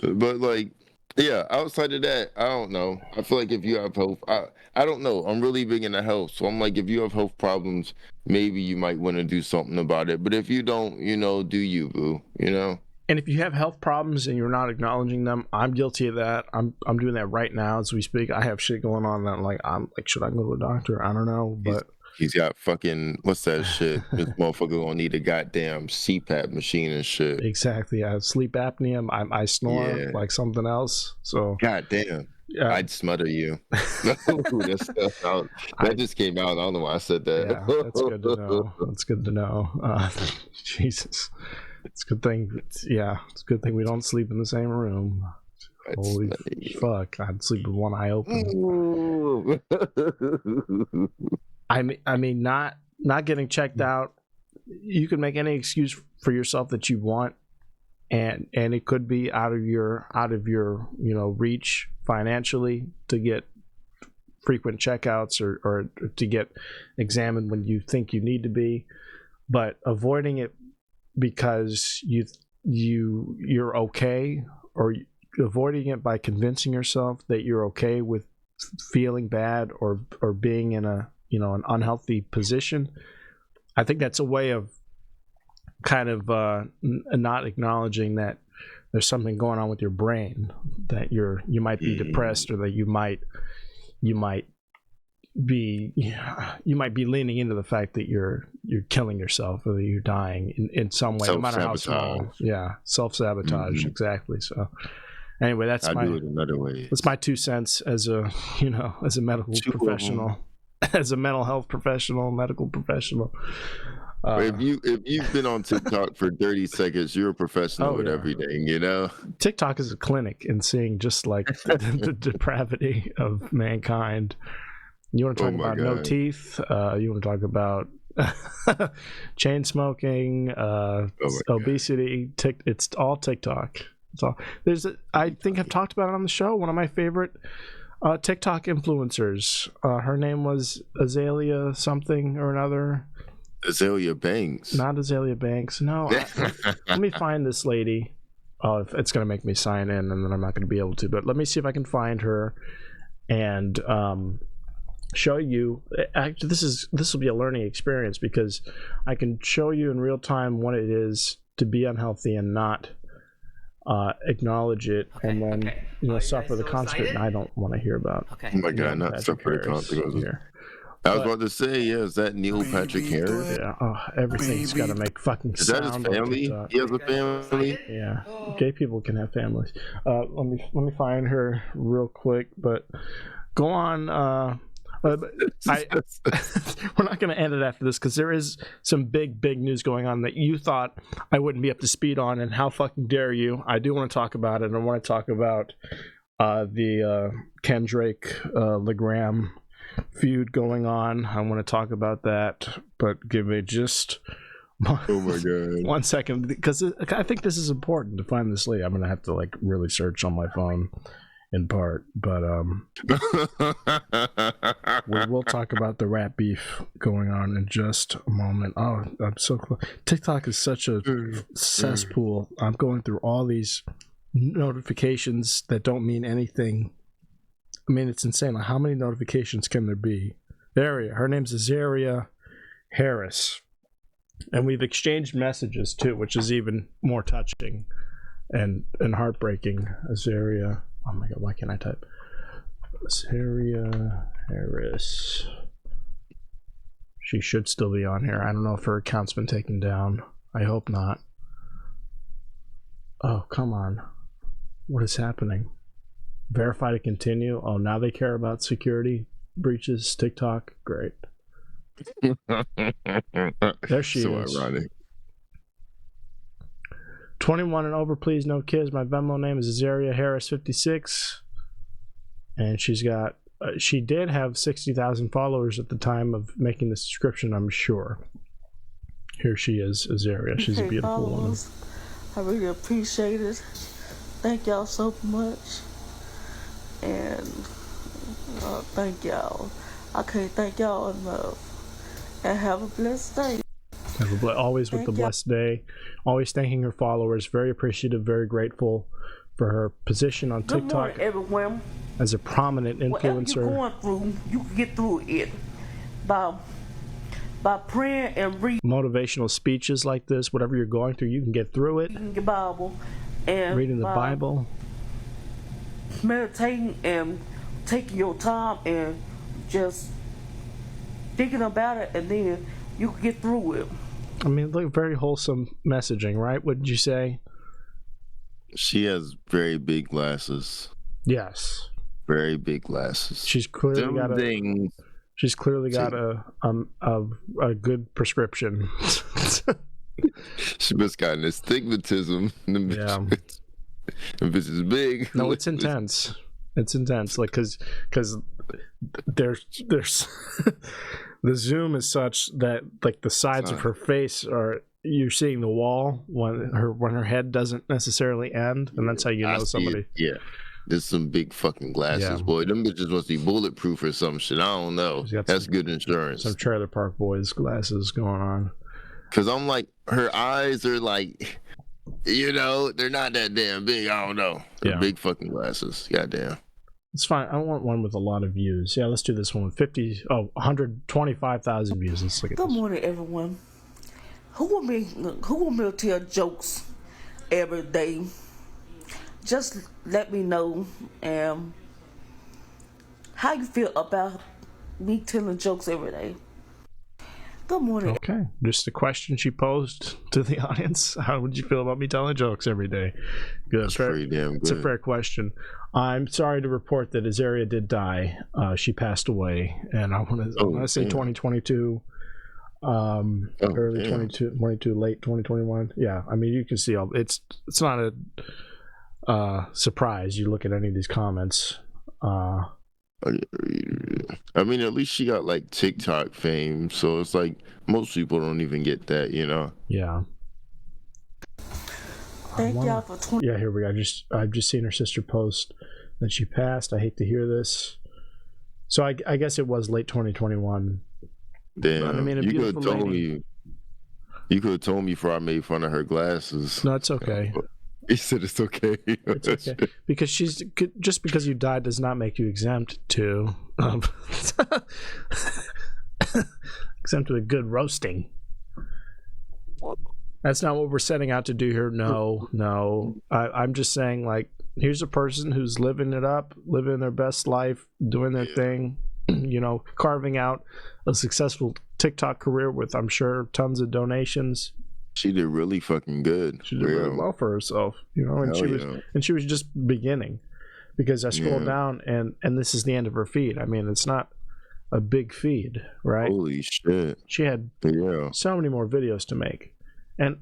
But like, yeah, outside of that, I don't know. I feel like if you have health, I don't know. I'm really big into health. So I'm like, if you have health problems, maybe you might want to do something about it. But if you don't, do you, boo, And if you have health problems and you're not acknowledging them, I'm guilty of that. I'm doing that right now as we speak. I have shit going on that I'm like, should I go to a doctor? I don't know, but he's got fucking, what's that shit? This motherfucker gonna need a goddamn CPAP machine and shit. Exactly. I have sleep apnea. I snore like something else. So goddamn. I'd smother you. That just came out. I don't know why I said that. Yeah, that's good to know. That's good to know. Jesus. It's a good thing. It's a good thing we don't sleep in the same room. Holy fuck! I'd sleep with one eye open. I mean, not getting checked out. You can make any excuse for yourself that you want, and it could be out of your reach financially to get frequent checkouts or to get examined when you think you need to be, but avoiding it because you're okay, or avoiding it by convincing yourself that you're okay with feeling bad or being in an unhealthy position. I think that's a way of kind of not acknowledging that there's something going on with your brain, that you might be depressed, or that you might be leaning into the fact that you're killing yourself, or that you're dying in some way, no matter how small. Yeah, self-sabotage. Exactly. So anyway, that's do it another way. That's my 2 cents as a medical professional, as a mental health professional, medical professional. If you've been on TikTok for 30 seconds, you're a professional with everything, TikTok is a clinic in seeing just like the depravity of mankind. You want to talk about no teeth? You want to talk about chain smoking, obesity? It's all TikTok. It's all. I think I've talked about it on the show. One of my favorite TikTok influencers. Her name was Azalea something or another. Azalea Banks. Not Azalea Banks. No. Let me find this lady. Oh, it's going to make me sign in, and then I'm not going to be able to. But let me see if I can find her and show you. Actually, this will be a learning experience, because I can show you in real time what it is to be unhealthy and not acknowledge it, and then suffer the consequence. I don't want to hear about. Oh my God, not suffer the consequences. I was about to say, is that Neil Patrick Harris? Yeah. Oh, everything's got to make fucking sound. Is that his family? He has a family? Yeah. Gay people can have families. Let me find her real quick, but go on. We're not going to end it after this, because there is some big news going on that you thought I wouldn't be up to speed on, and how fucking dare you. I do want to talk about it. I want to talk about the Kendrick Lamar feud going on. I want to talk about that, but give me just oh my God 1 second, because I think this is important to find this lady. I'm gonna have to like really search on my phone in part, but we will talk about the rap beef going on in just a moment. Oh, I'm so close. TikTok is such a cesspool. I'm going through all these notifications that don't mean anything. I mean, it's insane. Like, how many notifications can there be? Her name's Azaria Harris. And we've exchanged messages, too, which is even more touching and heartbreaking. Azaria. Oh, my God. Why can't I type? Azaria Harris. She should still be on here. I don't know if her account's been taken down. I hope not. Oh, come on. What is happening? Verify to continue. Oh, now they care about security breaches. TikTok. Great. There she is. So ironic. 21 and over, please, no kids. My Venmo name is Azaria Harris 56, and she's got. She did have 60,000 followers at the time of making the subscription, I'm sure. Here she is, Azaria. She's a beautiful woman. I really appreciate it. Thank y'all so much. And thank y'all. I can't thank y'all enough. And have a blessed day. Always with the blessed day. Always thanking her followers. Very appreciative, very grateful for her position on TikTok. Good morning, everyone. As a prominent influencer. Whatever you're going through, you can get through it by praying and reading. Motivational speeches like this, whatever you're going through, you can get through it. Reading the Bible. And reading the Bible. Meditating and taking your time and just thinking about it, and then you can get through it. I mean, like very wholesome messaging, right? Wouldn't you say? She has very big glasses. Yes. Very big glasses. She's clearly got a. She's clearly got a good prescription. She must got an astigmatism. Yeah. If this is big. No, it's intense. It's intense. Like because there's the zoom is such that like the sides of her face are. You're seeing the wall when her head doesn't necessarily end, and that's how you know somebody. Yeah. There's some big fucking glasses, boy. Them bitches must be bulletproof or some shit. I don't know. That's good insurance. Some Trailer Park Boys glasses going on. Because I'm like, her eyes are like, they're not that damn big. I don't know. They're big fucking glasses. Goddamn. It's fine. I want one with a lot of views. Yeah, let's do this one with 125,000 views. Let's look at this. Good morning, everyone. Who want me to tell jokes every day? Just let me know how you feel about me telling jokes every day. Good morning. Okay, just a question she posed to the audience. How would you feel about me telling jokes every day? Good. That's pretty damn good. It's a fair question. I'm sorry to report that Azaria did die. She passed away, and I want to say 2022. Early 2022, late 2021. Yeah, I mean, you can see it's not a surprise. You look at any of these comments. I mean, at least she got like TikTok fame, so it's like most people don't even get that, Yeah. Thank y'all for 20. Yeah, here we go. I've just seen her sister post that she passed. I hate to hear this. So I guess it was late 2021. Damn, but, I mean, you could have told me. You could have told me before I made fun of her glasses. No, it's okay. He said it's okay. It's okay because just because you died does not make you exempt to exempt to a good roasting. That's not what we're setting out to do here. No. I'm just saying, like, here's a person who's living it up, living their best life, doing their thing. Carving out a successful TikTok career with, I'm sure, tons of donations. She did really fucking good. She did really well for herself, and she was just beginning, because I scrolled down and this is the end of her feed. I mean, it's not a big feed, right? Holy shit. She had so many more videos to make, and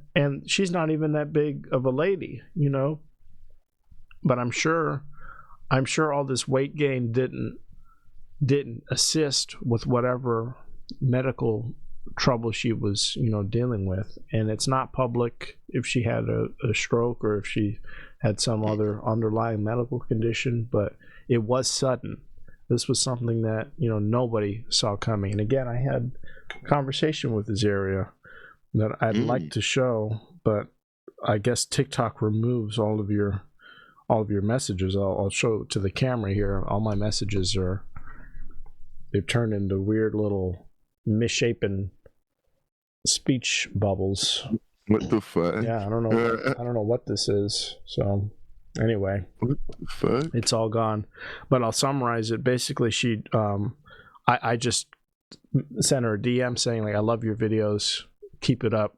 she's not even that big of a lady, but I'm sure all this weight gain didn't assist with whatever medical trouble she was dealing with. And it's not public if she had a stroke or if she had some other underlying medical condition, but it was sudden. This was something that nobody saw coming. And again, I had a conversation with Azaria that I'd like to show, but I guess TikTok removes all of your messages. I'll show it to the camera here. All my messages they've turned into weird little misshapen speech bubbles. What the fuck? Yeah, I don't know what this is. So anyway, what the fuck? It's all gone. But I'll summarize it. Basically, I just sent her a DM saying, like, I love your videos, keep it up.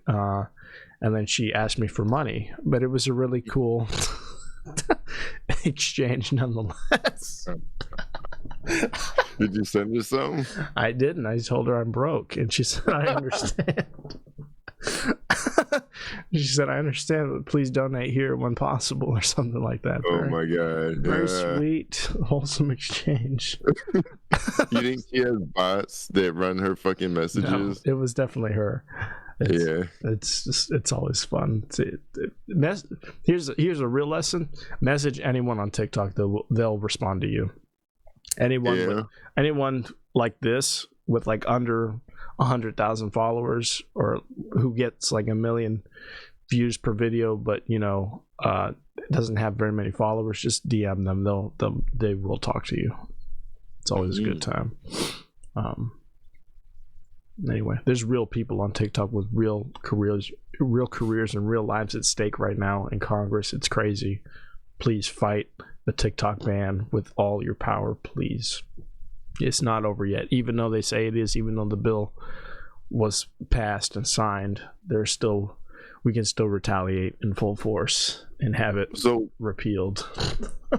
And then she asked me for money, but it was a really cool exchange nonetheless. Did you send her something? I didn't. I told her I'm broke, and she said, I understand. She said, "I understand, but please donate here when possible," or something like that. Oh my god! Very sweet, wholesome exchange. You think she has bots that run her fucking messages? No, it was definitely her. It's always fun. Here's a real lesson: message anyone on TikTok, they'll respond to you. Anyone like this with like under 100,000 followers, or who gets like 1 million views per video, but doesn't have very many followers, just DM them. They will talk to you. It's always a good time. Anyway, there's real people on TikTok with real careers and real lives at stake right now in Congress. It's crazy. Please fight the TikTok ban with all your power, please. It's not over yet. Even though they say it is, even though the bill was passed and signed, we can still retaliate in full force and have it repealed.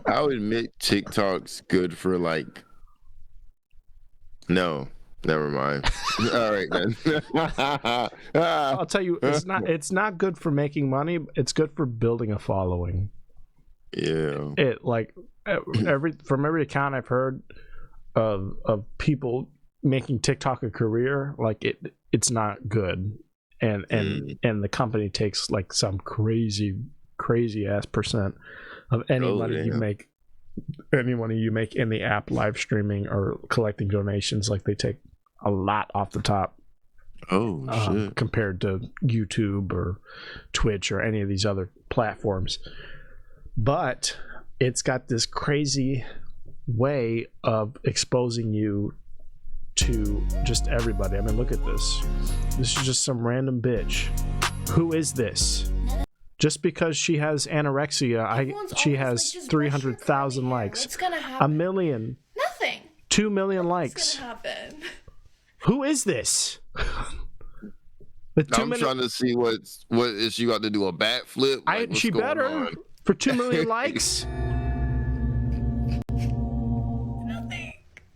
I'll admit TikTok's good for like... No. Never mind. All right, then. I'll tell you, it's not good for making money. It's good for building a following. Yeah. It like from every account I've heard of people making TikTok a career, like it's not good, and the company takes like some crazy ass percent of any money you make. Any money you make in the app live streaming or collecting donations, like they take a lot off the top. Shit. Compared to YouTube or Twitch or any of these other platforms. But it's got this crazy way of exposing you to just everybody. I mean, look at this. This is just some random bitch. Who is this? Just because she has anorexia, she has 300,000 likes. What's gonna happen? 1 million. Nothing. 2 million likes. What's gonna happen? Who is this? I'm trying to see what is she about to do, a backflip? Like, she better for 2 million likes.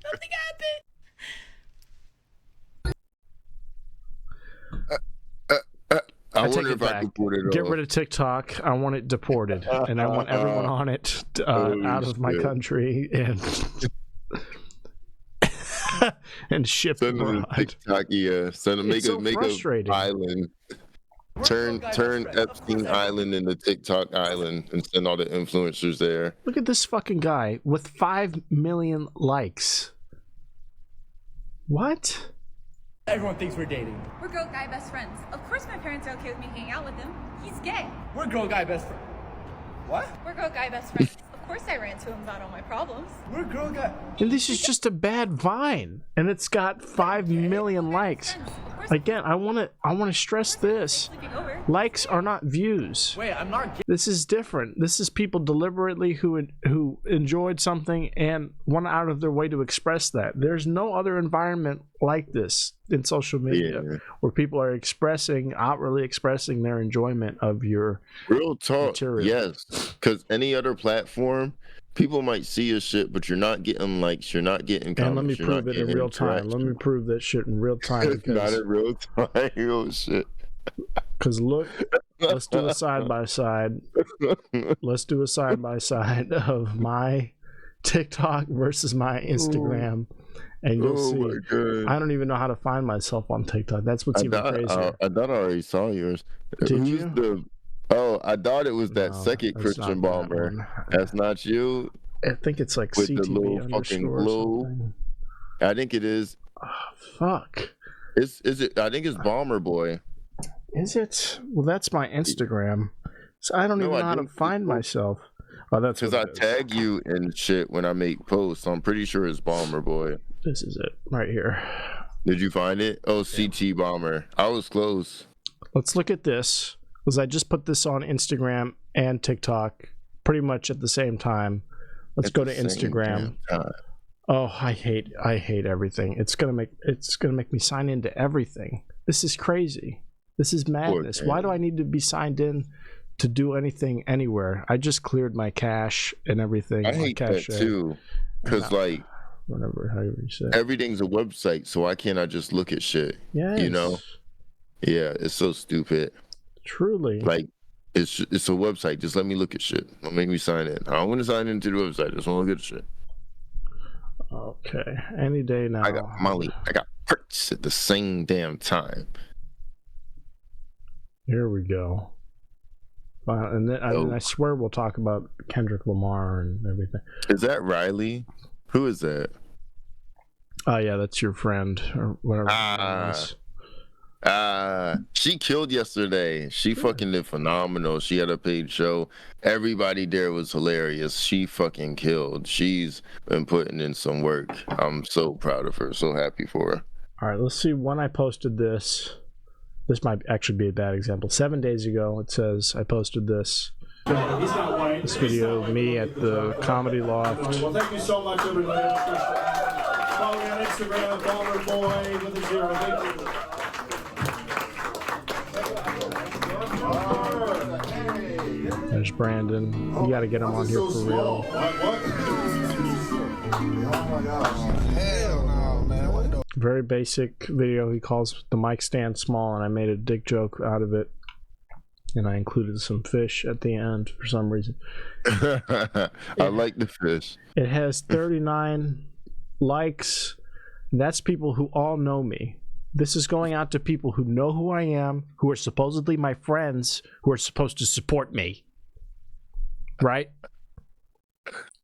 Nothing happened. I wonder if I can put it Get off. rid of TikTok. I want it deported, and I want everyone on it out of my country and shipped abroad. TikTok, send them, make a island. Turn Epstein Island into TikTok Island and send all the influencers there. Look at this fucking guy with 5 million likes. What? Everyone thinks we're dating. We're girl guy best friends. Of course my parents are okay with me hanging out with him. He's gay. We're girl guy best friends. What? We're girl guy best friends. Of course I ran to him about all my problems. We're girl guy. And this is just a bad Vine, and it's got 5 million likes. Again, I want to stress this. Likes are not views. Wait, I'm not gay. This is different. This is people deliberately who enjoyed something and went out of their way to express that. There's no other environment like this in social media where people are outwardly expressing their enjoyment of your real talk material. Yes, because any other platform, people might see your shit, but you're not getting likes, you're not getting comments. And let me prove it in real time. Let me prove that shit in real time. It's not in real time. Oh shit. Because look, let's do a side by side. Let's do a side by side of my TikTok versus my Instagram. And you'll see. I don't even know how to find myself on TikTok. That's what's even crazier. I thought I already saw yours. Did you? I thought it was that second Christian bomber. That's not you. I think it's like with CTB the little fucking glow. I think it is. Oh, fuck. Is it? I think it's Bomber Boy. Is it? Well, that's my Instagram. So I don't even know how to find myself. Oh, that's because I tag you and shit when I make posts. So I'm pretty sure it's Bomber Boy. This is it right here. Did you find it? Oh, CT Bomber. I was close. Let's look at this, because I just put this on Instagram and TikTok pretty much at the same time. Let's go to Instagram. Oh, I hate everything. It's gonna make me sign into everything. This is crazy. This is madness. Why do I need to be signed in to do anything anywhere? I just cleared my cache and everything. I hate that too, because like however you say, everything's a website, so why can't I just look at shit? Yeah, you know. Yeah, it's so stupid. Truly. Like, it's a website. Just let me look at shit. Don't make me sign in. I don't want to sign into the website. I just want to look at shit. Okay. Any day now. I got Molly. I got perks at the same damn time. Here we go. And then I swear we'll talk about Kendrick Lamar and everything. Is that Riley? Who is that? Oh yeah, that's your friend or whatever. She killed yesterday. She fucking did phenomenal. She had a paid show. Everybody there was hilarious. She fucking killed. She's been putting in some work. I'm so proud of her. So happy for her. All right, let's see when I posted this. This might actually be a bad example. 7 days ago, it says I posted this. This video of me at the Comedy Loft. Well, thank you so much, everybody. Follow me on Instagram, Boy with a 0. Thank you. There's Brandon. You got to get him on here for real. What? Very basic video. He calls the mic stand small, and I made a dick joke out of it. And I included some fish at the end for some reason. I like the fish. It has 39 likes. That's people who all know me. This is going out to people who know who I am, who are supposedly my friends, who are supposed to support me. Right?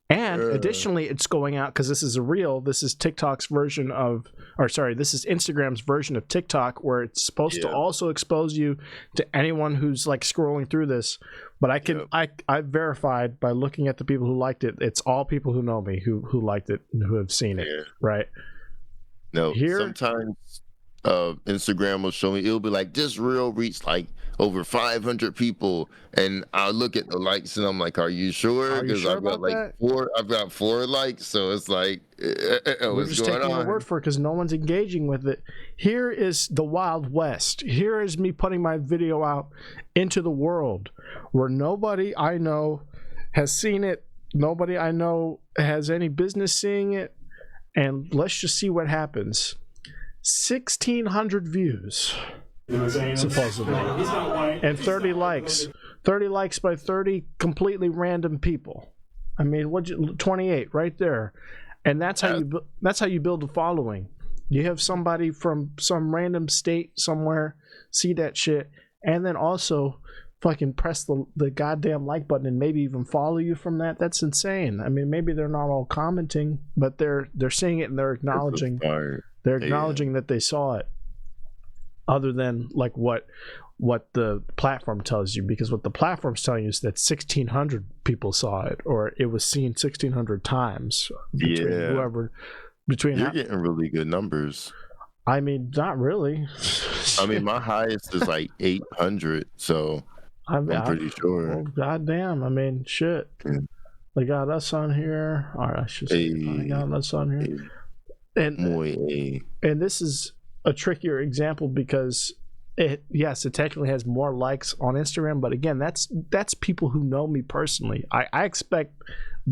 And additionally, it's going out because this is a reel. This is TikTok's version of, this is Instagram's version of TikTok, where it's supposed to also expose you to anyone who's like scrolling through this. But I verified by looking at the people who liked it. It's all people who know me who liked it and who have seen it. Right? No, sometimes Instagram will show me, it'll be like, this reel reached like over 500 people, and I'll look at the likes and I'm like, are you sure? Because I've got like four likes, so it's like, we're just taking my word for it because no one's engaging with it. Here is the Wild West. Here is me putting my video out into the world where nobody I know has seen it, nobody I know has any business seeing it, and let's just see what happens. 1,600 views, supposedly, and 30 likes. 30 likes by 30 completely random people. I mean, 28 right there, and that's how you build a following. You have somebody from some random state somewhere see that shit, and then also fucking press the goddamn like button and maybe even follow you from that. That's insane. I mean, maybe they're not all commenting, but they're seeing it and they're acknowledging. They're acknowledging that they saw it, other than like what the platform tells you, because what the platform's telling you is that 1,600 people saw it, or it was seen 1,600 times. You're getting really good numbers. I mean, not really. I mean, my highest is like 800, so I'm pretty sure. Oh, goddamn! I mean, shit. They got us on here. All right, I should say they got us on here. And this is a trickier example because it technically has more likes on Instagram, but again, that's people who know me personally. I expect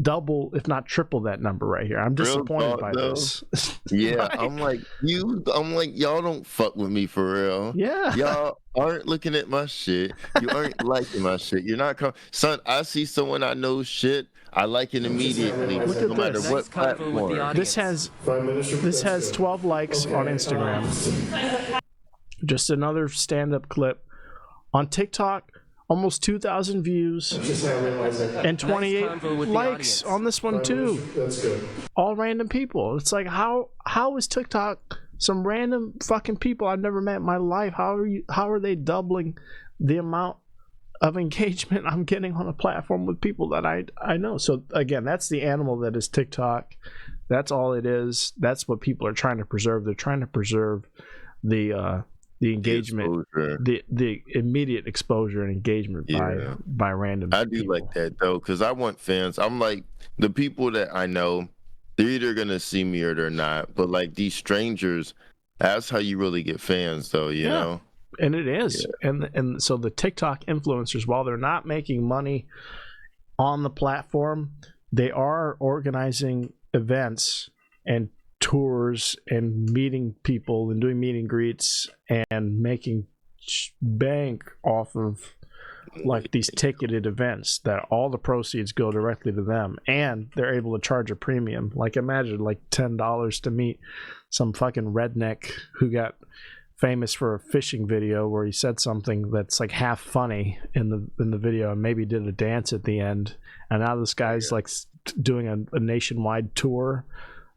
double, if not triple, that number right here. I'm disappointed by this. Yeah, Right? I'm like y'all don't fuck with me for real. Yeah, y'all aren't looking at my shit. You aren't liking my shit. You're not son. I see someone I know shit, I like it immediately. Look at no matter this. what platform. This has 12 likes on Instagram. Just another stand-up clip. On TikTok, almost 2,000 views and 28 likes on this one too. That's good. All random people. It's like, how is TikTok some random fucking people I've never met in my life? How are they doubling the amount of engagement I'm getting on a platform with people that I know? So again, that's the animal that is TikTok. That's all it is. That's what people are trying to preserve. They're trying to preserve the engagement, the immediate exposure and engagement by random I do people. like that though, because I want fans. I'm like, the people that I know, they're either gonna see me or they're not. But like these strangers, that's how you really get fans though, you know? And it is. And so the TikTok influencers, while they're not making money on the platform, they are organizing events and tours and meeting people and doing meet and greets and making bank off of like these ticketed events that all the proceeds go directly to them, and they're able to charge a premium. Like imagine like $10 to meet some fucking redneck who got famous for a fishing video where he said something that's like half funny in the video and maybe did a dance at the end, and now this guy's like doing a nationwide tour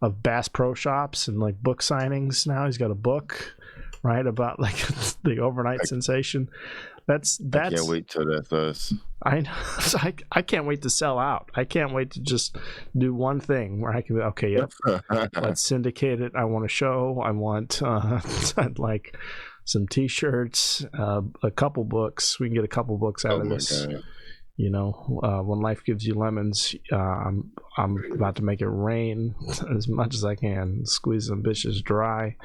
of Bass Pro Shops and like book signings. Now he's got a book, right, about like the overnight sensation. That's I can't wait till that's us. I know. I can't wait to sell out. I can't wait to just do one thing where I can be, okay, yep, let's syndicate it. I want a show. I want like some t-shirts, a couple books. We can get a couple books out of this. God. You know, when life gives you lemons, I'm about to make it rain as much as I can. Squeeze some bitches dry.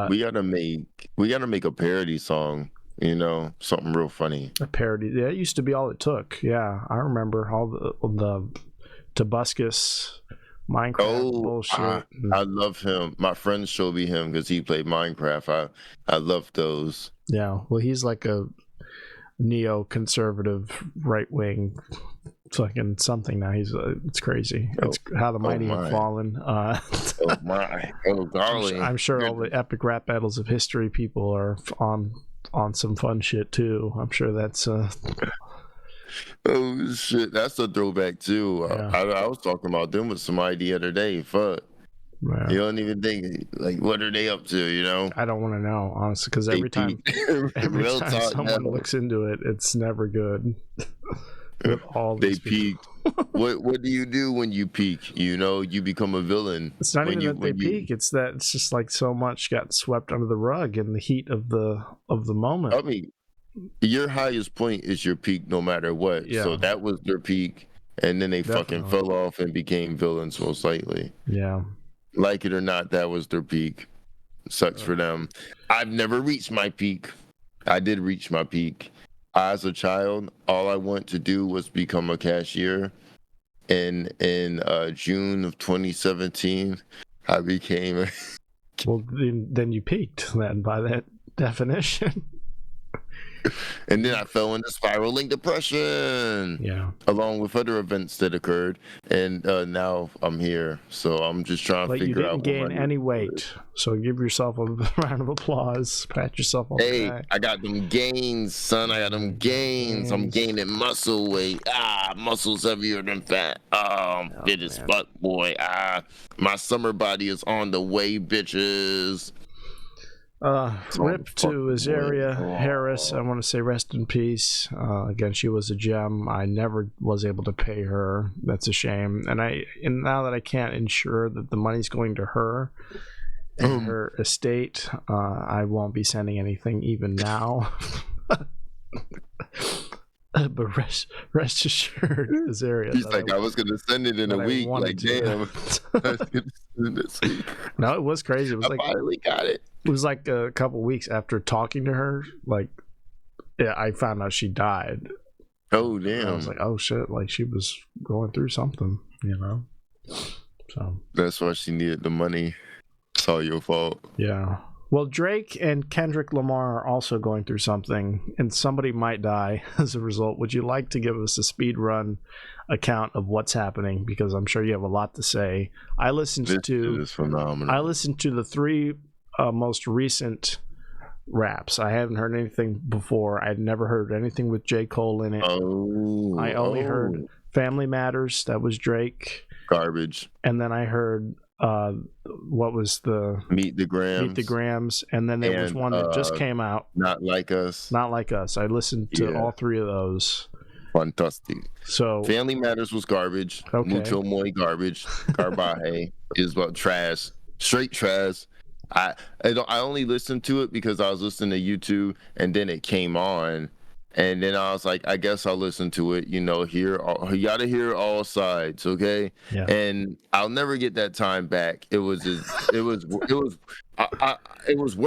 We gotta make a parody song. You know, something real funny. A parody. Yeah, it used to be all it took. Yeah, I remember all the Tobuscus Minecraft bullshit. I love him. My friends showed me him because he played Minecraft. I love those. Yeah, well, he's like a neoconservative right-wing fucking something now. It's crazy. It's how the mighty have fallen. Oh golly. I'm sure all the epic rap battles of history people are on some fun shit too. I'm sure that's oh shit, that's a throwback too. Yeah. I was talking about them with somebody the other day. Fuck. Yeah. You don't even think like what are they up to, you know? I don't want to know, honestly, because every time someone looks into it, it's never good. With all they peak. What do you do when you peak? You know, you become a villain. It's not even that they peak. It's that it's just like so much got swept under the rug in the heat of the moment. I mean, your highest point is your peak, no matter what. Yeah. So that was their peak, and then they fucking fell off and became villains most likely. Yeah, like it or not, that was their peak. Sucks for them. I've never reached my peak. I did reach my peak. As a child, all I wanted to do was become a cashier. In June of 2017, I became. Well, then you peaked then by that definition. And then I fell into spiraling depression. Yeah. Along with other events that occurred, and now I'm here. So I'm just trying to figure out. But you didn't gain any weight, so give yourself a round of applause. Pat yourself on the back. I got them gains, son. I got them gains. I'm gaining muscle weight. Muscles heavier than fat. Fit as fuck, boy. My summer body is on the way, bitches. Rip to Azaria Harris. I want to say rest in peace. Again, she was a gem. I never was able to pay her. That's a shame. And now that I can't ensure that the money's going to her and her estate, I won't be sending anything even now. But rest assured, Azaria. He's like, I was gonna send it in a week. Like, damn. No, it was crazy. It was I finally got it. It was like a couple weeks after talking to her. Like, yeah, I found out she died. Oh damn! And I was like, oh shit! Like she was going through something, you know. So that's why she needed the money. It's all your fault. Yeah. Well, Drake and Kendrick Lamar are also going through something, and somebody might die as a result. Would you like to give us a speed run account of what's happening? Because I'm sure you have a lot to say. I listened to the three most recent raps. I haven't heard anything before. I'd never heard anything with J. Cole in it. I only heard Family Matters. That was Drake. Garbage. And then I heard what was the Meet the Grams, and then there was one that just came out, Not Like Us. I listened to all three of those. Fantastic. So Family Matters was garbage. Mucho muy garbage. Garbaje is about trash, straight trash. I only listened to it because I was listening to YouTube, and then it came on. And then I was like, I guess I'll listen to it. You know, you gotta hear all sides, okay? Yeah. And I'll never get that time back. It was worse than I thought it was.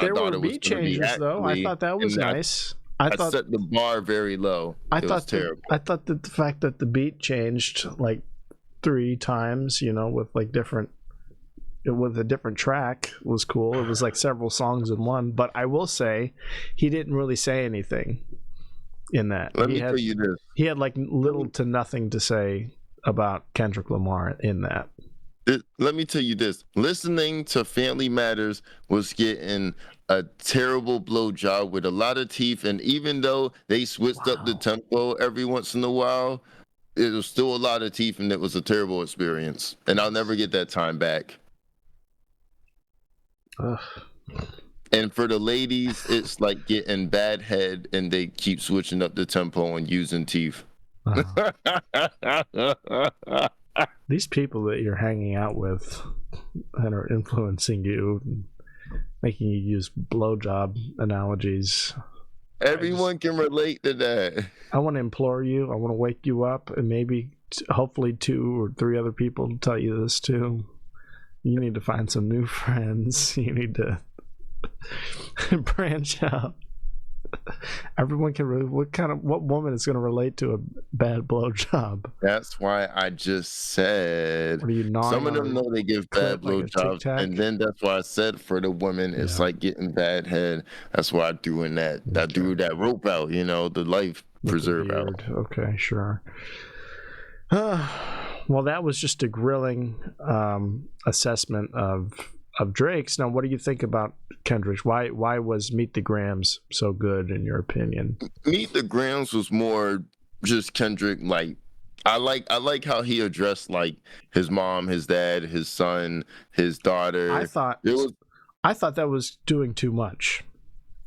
There were beat changes, though. I thought that was nice. I set the bar very low. It was terrible. I thought that the fact that the beat changed like 3 times, you know, with like different with a different track was cool. It was like several songs in one. But I will say, he didn't really say anything in that. Let me tell you this. He had like little to nothing to say about Kendrick Lamar in that. Let me tell you this. Listening to Family Matters was getting a terrible blowjob with a lot of teeth, and even though they switched up the tempo every once in a while, it was still a lot of teeth, and it was a terrible experience. And I'll never get that time back. Ugh. And for the ladies, it's like getting bad head, and they keep switching up the tempo and using teeth. These people that you're hanging out with and are influencing you, making you use blowjob analogies. Everyone can relate to that. I want to implore you. I want to wake you up, and maybe, hopefully, 2 or 3 other people to tell you this too. You need to find some new friends. You need to branch out. Everyone can really. What woman is going to relate to a bad blowjob? That's why I just said. What are you, some of them know they give bad blowjobs, and then that's why I said for the women, it's like getting bad head. That's why I threw in that. Okay. I threw that rope out. You know, the life preserve out. Okay, sure. Well, that was just a grilling assessment of Drake's. Now, what do you think about Kendrick's? Why was Meet the Grams so good in your opinion? Meet the Grams was more just Kendrick. Like, I like how he addressed like his mom, his dad, his son, his daughter. I thought that was doing too much.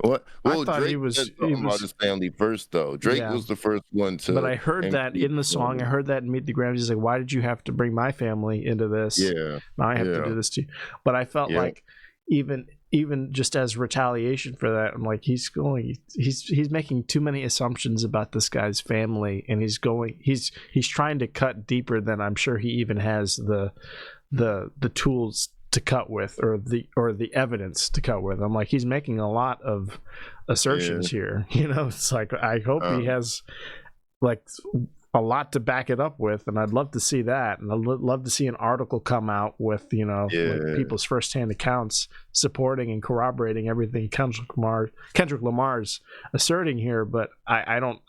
What? Well, I thought Drake he was about his family first, though. Drake was the first one to. But I heard that in the song. I heard that in Meet the Grams. He's like, "Why did you have to bring my family into this? Yeah, now I have to do this to you." But I felt like even just as retaliation for that, I'm like, he's making too many assumptions about this guy's family, and he's trying to cut deeper than I'm sure he even has the tools to cut with, or the evidence to cut with. I'm like, he's making a lot of assertions here. You know, it's like, I hope he has like a lot to back it up with, and I'd love to see that, and I'd love to see an article come out with, you know, like people's firsthand accounts supporting and corroborating everything Kendrick Lamar's asserting here. But I don't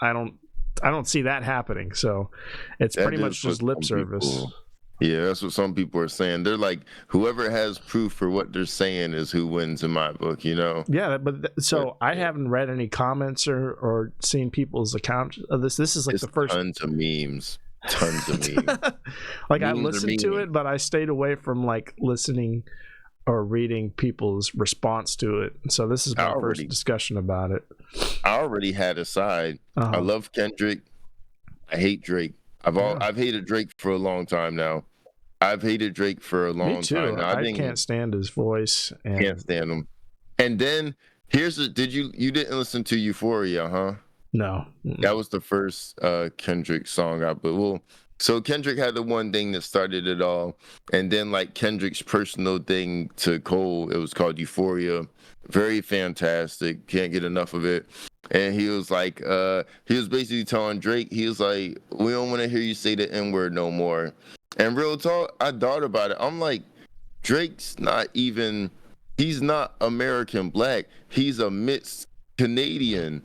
see that happening. So it's pretty much just lip service. Yeah, that's what some people are saying. They're like, whoever has proof for what they're saying is who wins in my book, you know? Yeah, but I haven't read any comments or seen people's accounts of this. This is like the first. Tons of memes. Like, I listened to it, but I stayed away from like listening or reading people's response to it. So this is my first discussion about it. I already had a side. I love Kendrick. I hate Drake. I've hated Drake for a long time now. I've hated Drake for a long time now. I can't stand his voice. Can't stand him. And then you didn't listen to Euphoria, huh? No. That was the first Kendrick song so Kendrick had the one thing that started it all, and then like Kendrick's personal thing to Cole, it was called Euphoria. Very fantastic. Can't get enough of it. And he was like, he was basically telling Drake, he was like, we don't want to hear you say the N-word no more. And real talk, I thought about it. I'm like, Drake's he's not American black. He's a mixed Canadian.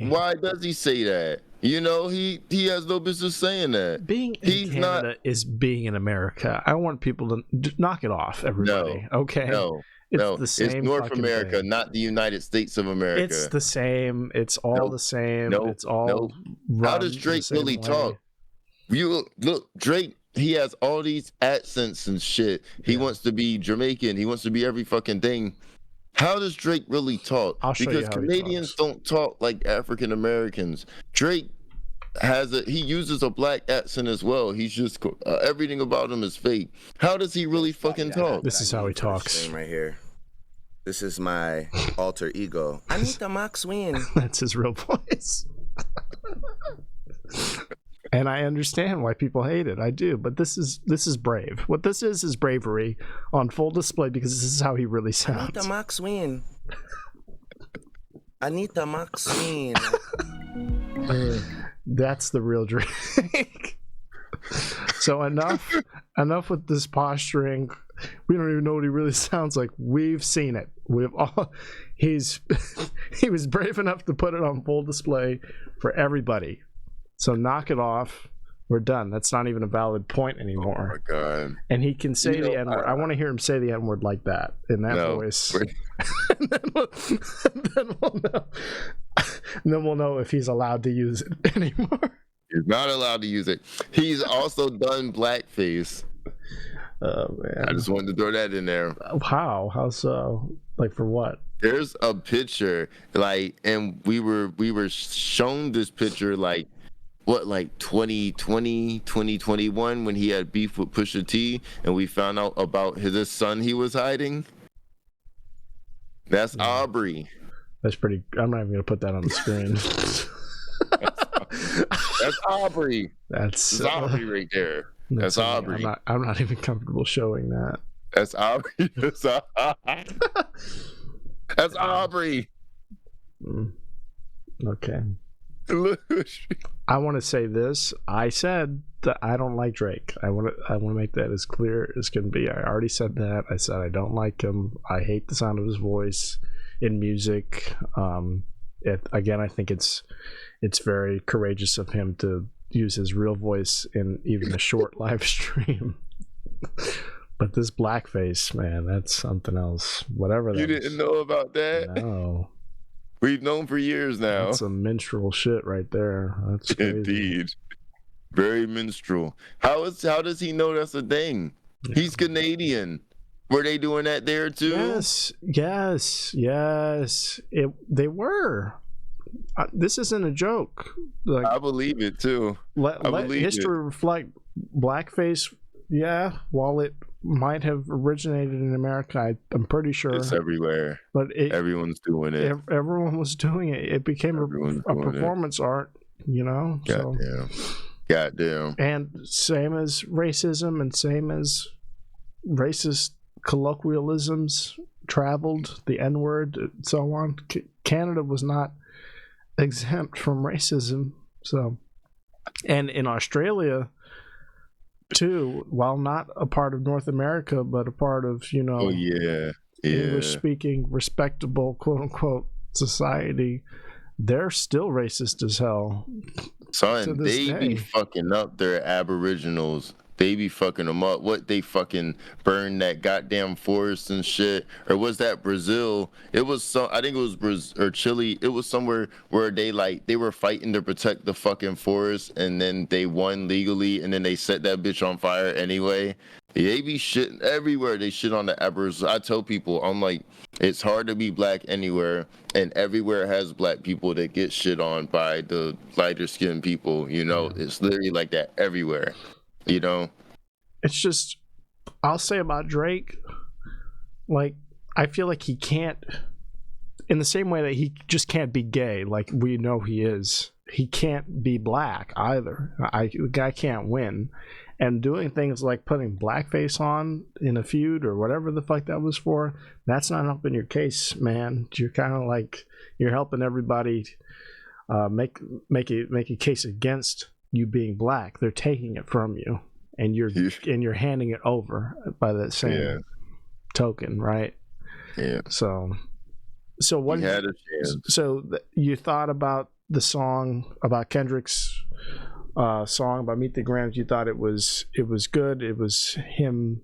Why does he say that? You know, he has no business saying that. Being in Canada is being in America. I want people to knock it off, everybody. Okay? No. It's North America, not the United States of America. It's the same. It's all the same. It's all. How does Drake really talk? You look, Drake. He has all these accents and shit. He wants to be Jamaican. He wants to be every fucking thing. How does Drake really talk? Because Canadians don't talk like African Americans. Drake he uses a black accent as well. He's just everything about him is fake. How does he really fucking talk? This is how he talks right here. This is my alter ego. Anita Max Win. That's his real voice. And I understand why people hate it. I do, but this is brave. What this is bravery on full display, because this is how he really sounds. Anita Max Win. Anita Max Win. That's the real Drake. So enough with this posturing. We don't even know what he really sounds like. We've seen it. We've all. He was brave enough to put it on full display for everybody. So knock it off. We're done. That's not even a valid point anymore. Oh my God. And he can say the N-word. I want to hear him say the N-word like that, in that voice. And then we'll know if he's allowed to use it anymore. He's not allowed to use it. He's also done blackface. Oh man. I just wanted to throw that in there. How? How so? Like for what? There's a picture, like, and we were shown this picture, like, what, like 2020, 2021, when he had beef with Pusha T, and we found out about his son he was hiding. That's Aubrey. That's pretty. I'm not even gonna put that on the screen. That's Aubrey. That's Aubrey right there. That's Aubrey. I'm not even comfortable showing that. That's Aubrey. That's Aubrey. Okay. I want to say this. I said that I don't like Drake. I want to make that as clear as can be. I already said that. I said I don't like him. I hate the sound of his voice in music. Again, I think it's very courageous of him to use his real voice in even a short live stream. But this blackface, man, that's something else. Whatever that is. You didn't know about that? No. We've known for years now. That's some minstrel shit right there. That's crazy. Indeed. Very minstrel. How does he know that's a thing? Yeah. He's Canadian. Were they doing that there too? Yes. They were. This isn't a joke. Like, I believe it too. Let history reflect. Blackface, yeah, while it might have originated in America, I'm pretty sure it's everywhere. But everyone's doing it. Everyone was doing it. It became a performance art, you know. Goddamn. And same as racism, and same as racist colloquialisms traveled, the N-word, and so on. Canada was not exempt from racism. So, and in Australia too, while not a part of North America, but a part of, you know, English-speaking, respectable, quote-unquote, society, they're still racist as hell. Son, they be fucking up their Aboriginals. They be fucking them up. What, they fucking burned that goddamn forest and shit? Or was that Brazil? It was I think it was Brazil or Chile. It was somewhere where they were fighting to protect the fucking forest, and then they won legally, and then they set that bitch on fire anyway. They be shitting everywhere. They shit on the Aboriginals. I tell people, I'm like, it's hard to be black anywhere, and everywhere has black people that get shit on by the lighter skinned people. You know, it's literally like that everywhere. You know, it's just, I'll say about Drake, like, I feel like he can't, in the same way that he just can't be gay, like we know he is, he can't be black either. The guy can't win. And doing things like putting blackface on in a feud or whatever the fuck that was for, that's not helping your case, man. You're kind of like, you're helping everybody make a case against you being black. They're taking it from you, and you're handing it over by that same token, right? Yeah. So what? He had a chance. So you thought about the song, about Kendrick's song about Meet the Grams. You thought it was good. It was him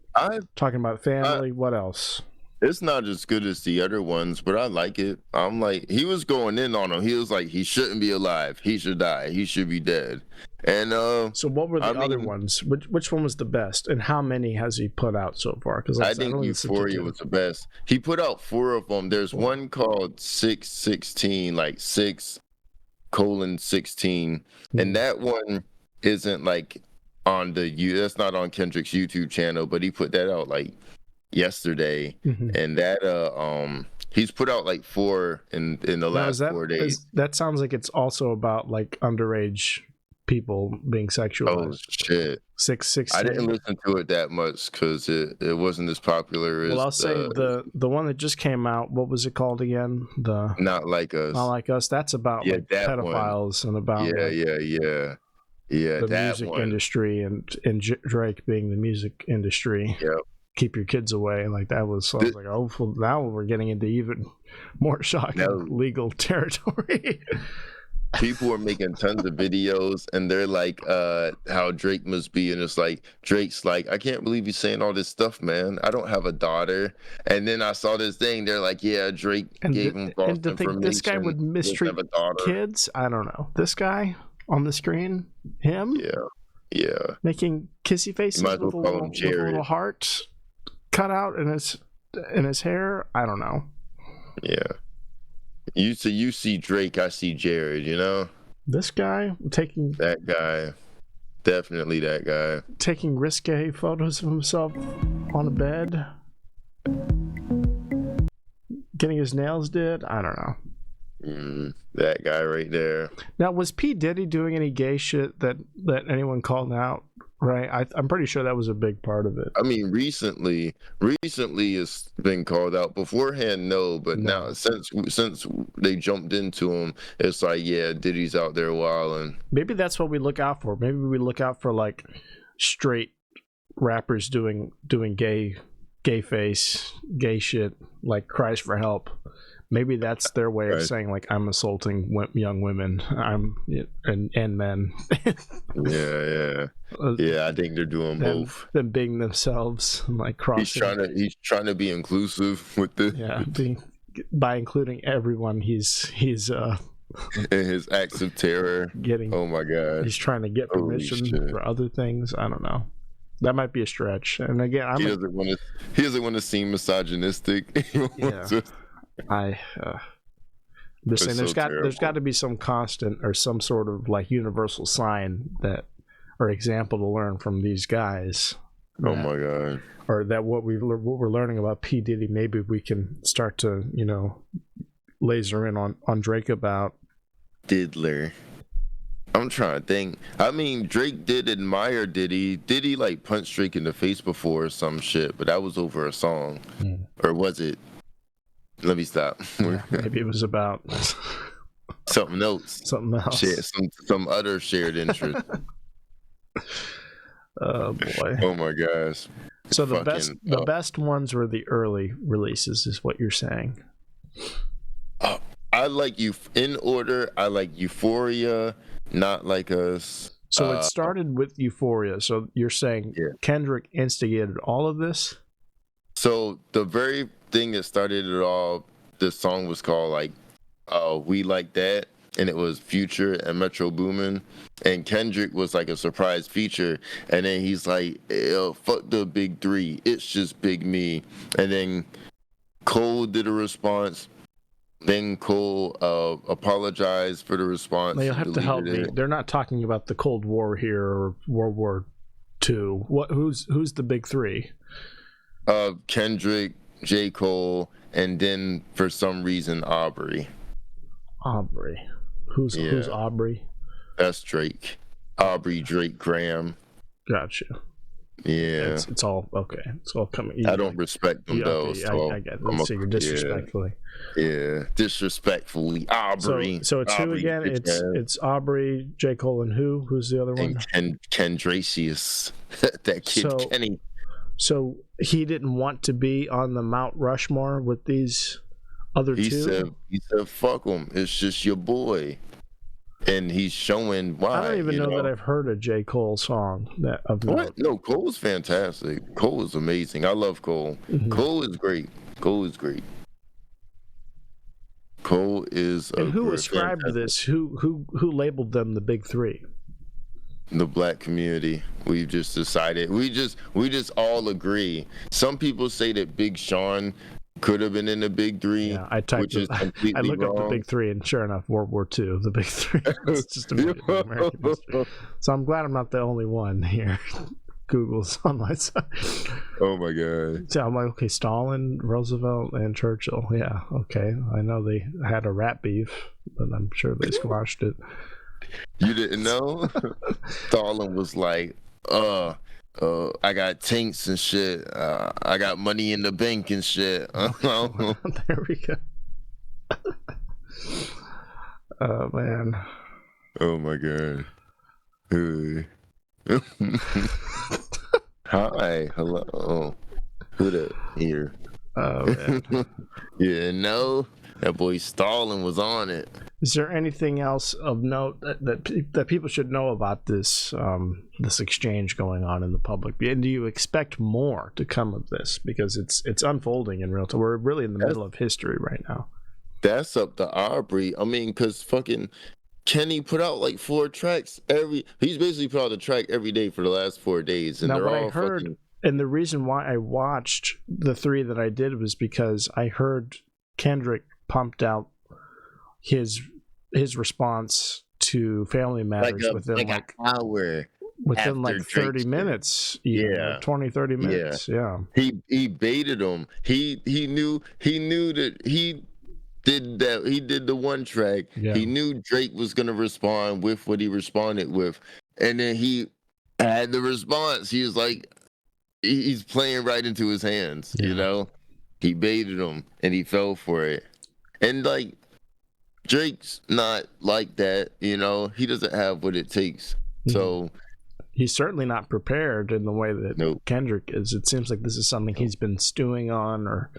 talking about family. What else? It's not as good as the other ones, but I like it. I'm like, he was going in on him. He was like, he shouldn't be alive. He should die. He should be dead. And so what were the other ones? Which one was the best? And how many has he put out so far? Because I think Euphoria was the best. He put out 4 of them. There's one called 616, like 6:16, and that one isn't like on that's not on Kendrick's YouTube channel, but he put that out like yesterday, and that he's put out like 4 in the last 4 days. That sounds like it's also about like underage people being sexualized. Oh shit! 616. I didn't listen to it that much because it wasn't as popular as. Well, I'll say the one that just came out. What was it called again? The Not Like Us. Not Like Us. That's about like pedophiles and about the music industry and Drake being the music industry. Yep. keep your kids away. Like that was, so I was like, oh, well, now we're getting into even more shocking legal territory. People are making tons of videos, and they're like, how Drake must be, and it's like Drake's like, I can't believe you're saying all this stuff, man. I don't have a daughter. And then I saw this thing. They're like, yeah, Drake gave him false and to think this guy would mistreat kids. I don't know. This guy on the screen, him, yeah, making kissy faces with a little heart cut out in his hair. I don't know. Yeah. You see Drake, I see Jared, you know? This guy taking... That guy. Definitely that guy. Taking risque photos of himself on a bed. Getting his nails did. I don't know. That guy right there. Now, was P. Diddy doing any gay shit that anyone called out? Right, I'm pretty sure that was a big part of it. I mean, recently it's been called out. Beforehand, no, but now since they jumped into him, it's like, yeah, Diddy's out there wilding. Maybe that's what we look out for. Maybe we look out for like straight rappers doing gay face, gay shit, like cries for help. Maybe that's their way of saying, like, I'm assaulting young women, and men. Yeah. I think they're doing both. Them being themselves, like crossing. He's trying to be inclusive with the by including everyone. He's in his acts of terror. Oh my god. He's trying to get permission for other things. I don't know. That might be a stretch. And again, he doesn't want to seem misogynistic. I'm just saying there's got to be some constant or some sort of like universal sign that or example to learn from these guys. Oh my god. Or that what we're learning about P. Diddy, maybe we can start to, laser in on Drake about. Diddler. I'm trying to think. I mean, Drake did admire Diddy. Diddy like punched Drake in the face before or some shit, but that was over a song. Or was it? Let me stop. Maybe it was about something else. Some other shared interest. Oh boy. Oh my gosh. So the best ones were the early releases, is what you're saying. I like you in order. I like Euphoria, Not Like Us. So it started with Euphoria. So you're saying Kendrick instigated all of this? So the very thing that started it all, the song was called like We Like That, and it was Future and Metro Boomin, and Kendrick was like a surprise feature, and then he's like, fuck the big three, it's just Big Me. And then Cole did a response. Then Cole apologized for the response. Now you'll have to help me. They're not talking about the Cold War here or World War II. Who's the big three? Kendrick, J. Cole, and then for some reason Aubrey. Who's Aubrey? That's Drake. Aubrey, Drake, Graham. Gotcha. Yeah. It's all okay. It's all coming. I don't respect them though. Okay, so I get it. So you're disrespectfully. Yeah, disrespectfully. Aubrey. So it's Aubrey, who again? It's Aubrey, J. Cole, and who? Who's the other one? And Kendracius. That kid Kenny. So he didn't want to be on the Mount Rushmore with these other two? He said, fuck him. It's just your boy. And he's showing why. I don't even know that I've heard a J. Cole song. What? No, Cole's fantastic. Cole is amazing. I love Cole. Mm-hmm. Cole is great. Cole is and who ascribed to this? Who labeled them the big three? The black community. We've just decided. We just all agree. Some people say that Big Sean could have been in the big three. Yeah, I looked up the big three, and sure enough, World War II, the big three. It's just American history. So I'm glad I'm not the only one here. Google's on my side. Oh my god. So I'm like, okay, Stalin, Roosevelt, and Churchill. Yeah, okay. I know they had a rat beef, but I'm sure they squashed it. You didn't know? Stalin was like, I got tanks and shit. I got money in the bank and shit. There we go. Oh man. Oh my god. Hi, hello. Who the here? Oh, man. Yeah, no, that boy Stalin was on it. Is there anything else of note that people should know about this this exchange going on in the public? And do you expect more to come of this? Because it's unfolding in real time. We're really in the middle of history right now. That's up to Aubrey. I mean, because fucking Kenny put out like 4 tracks he's basically put out a track every day for the last 4 days, and now, they're what all I heard, fucking. and the reason why I watched the 3 that I did was because I heard Kendrick pumped out his response to Family Matters within an hour. Within like after 30 Drake's minutes, like 20, 30 minutes. Yeah. He baited him. He knew that he did the one track. Yeah. He knew Drake was gonna respond with what he responded with. And then he had the response. He was like, he's playing right into his hands, you know? He baited him and he fell for it. And like Drake's not like that, you know. He doesn't have what it takes. So he's certainly not prepared in the way that Kendrick is. It seems like this is something he's been stewing on, or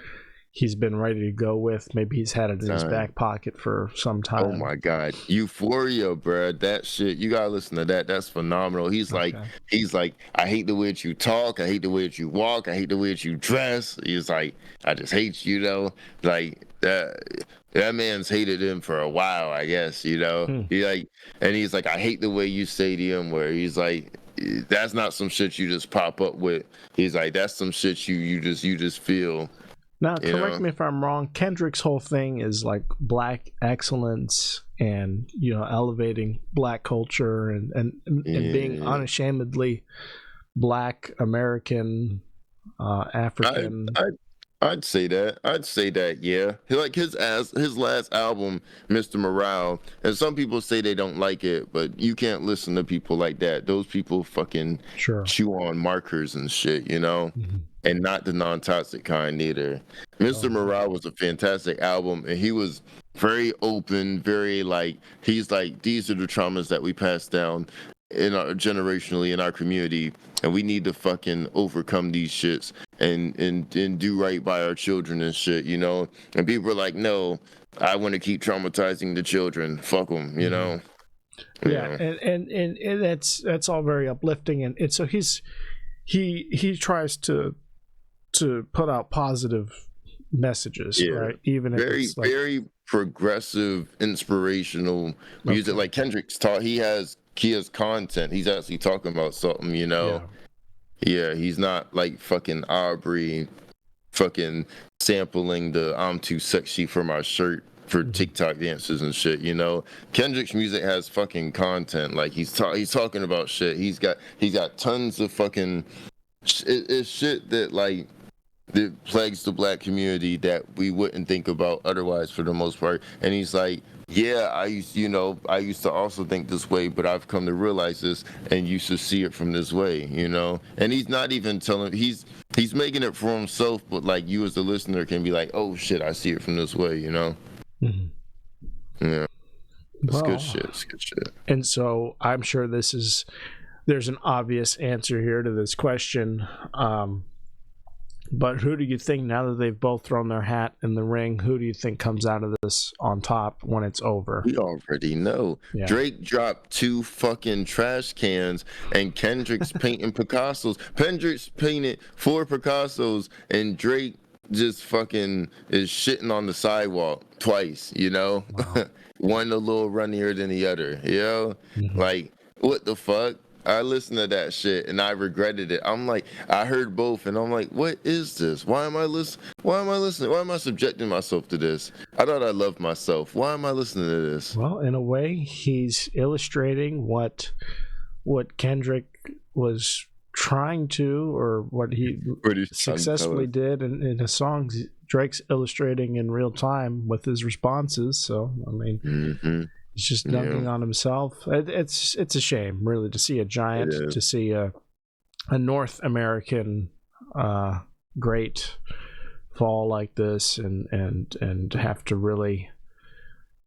he's been ready to go with. Maybe he's had it in his back pocket for some time. Oh my God, Euphoria, bro! That shit, you gotta listen to that. That's phenomenal. He's like, I hate the way that you talk. I hate the way that you walk. I hate the way that you dress. He's like, I just hate you, though. Like that man's hated him for a while, I guess. You know, he's like, I hate the way you say the M word. He's like, that's not some shit you just pop up with. He's like, that's some shit you just feel. Now, correct me if I'm wrong. Kendrick's whole thing is like black excellence and, you know, elevating black culture and being unashamedly black American, African. I'd say that, yeah. Like his last album, Mr. Morale, and some people say they don't like it, but you can't listen to people like that. Those people fucking chew on markers and shit, you know? And not the non-toxic kind either. Mr. Morale was a fantastic album, and he was very open, very like, he's like, these are the traumas that we pass down generationally in our community, and we need to fucking overcome these shits and do right by our children and shit, you know? And people are like, no, I want to keep traumatizing the children. Fuck them, you know? Yeah, and that's all very uplifting, and so he tries to put out positive messages, right? Even if it's like, very progressive, inspirational music. Like Kendrick's he has content. He's actually talking about something, you know? Yeah, he's not like fucking Aubrey fucking sampling the I'm too sexy for my shirt for TikTok dances and shit, you know? Kendrick's music has fucking content. Like he's talking about shit. He's got tons of fucking it's shit that like that plagues the black community that we wouldn't think about otherwise for the most part. And he's like, yeah, I used to also think this way, but I've come to realize this and used to see it from this way, you know? And he's not even he's making it for himself, but like you as the listener can be like, oh shit, I see it from this way, you know? Yeah. It's good shit. It's good shit. And so I'm sure there's an obvious answer here to this question. But who do you think, now that they've both thrown their hat in the ring, who do you think comes out of this on top when it's over? We already know. Yeah. Drake dropped 2 fucking trash cans, and Kendrick's painting Picassos. Kendrick's painted 4 Picassos, and Drake just fucking is shitting on the sidewalk twice, you know? Wow. One a little runnier than the other, you know? Like, what the fuck? I listened to that shit and I regretted it. I'm like, I heard both and I'm like, what is this? Why am I listening? Why am I subjecting myself to this? I thought I loved myself. Why am I listening to this? Well, in a way, he's illustrating what Kendrick was trying to, or what he successfully did in his songs. Drake's illustrating in real time with his responses. So, I mean, he's just dunking on himself. It's a shame, really, to see a giant, to see a North American great fall like this, and have to really,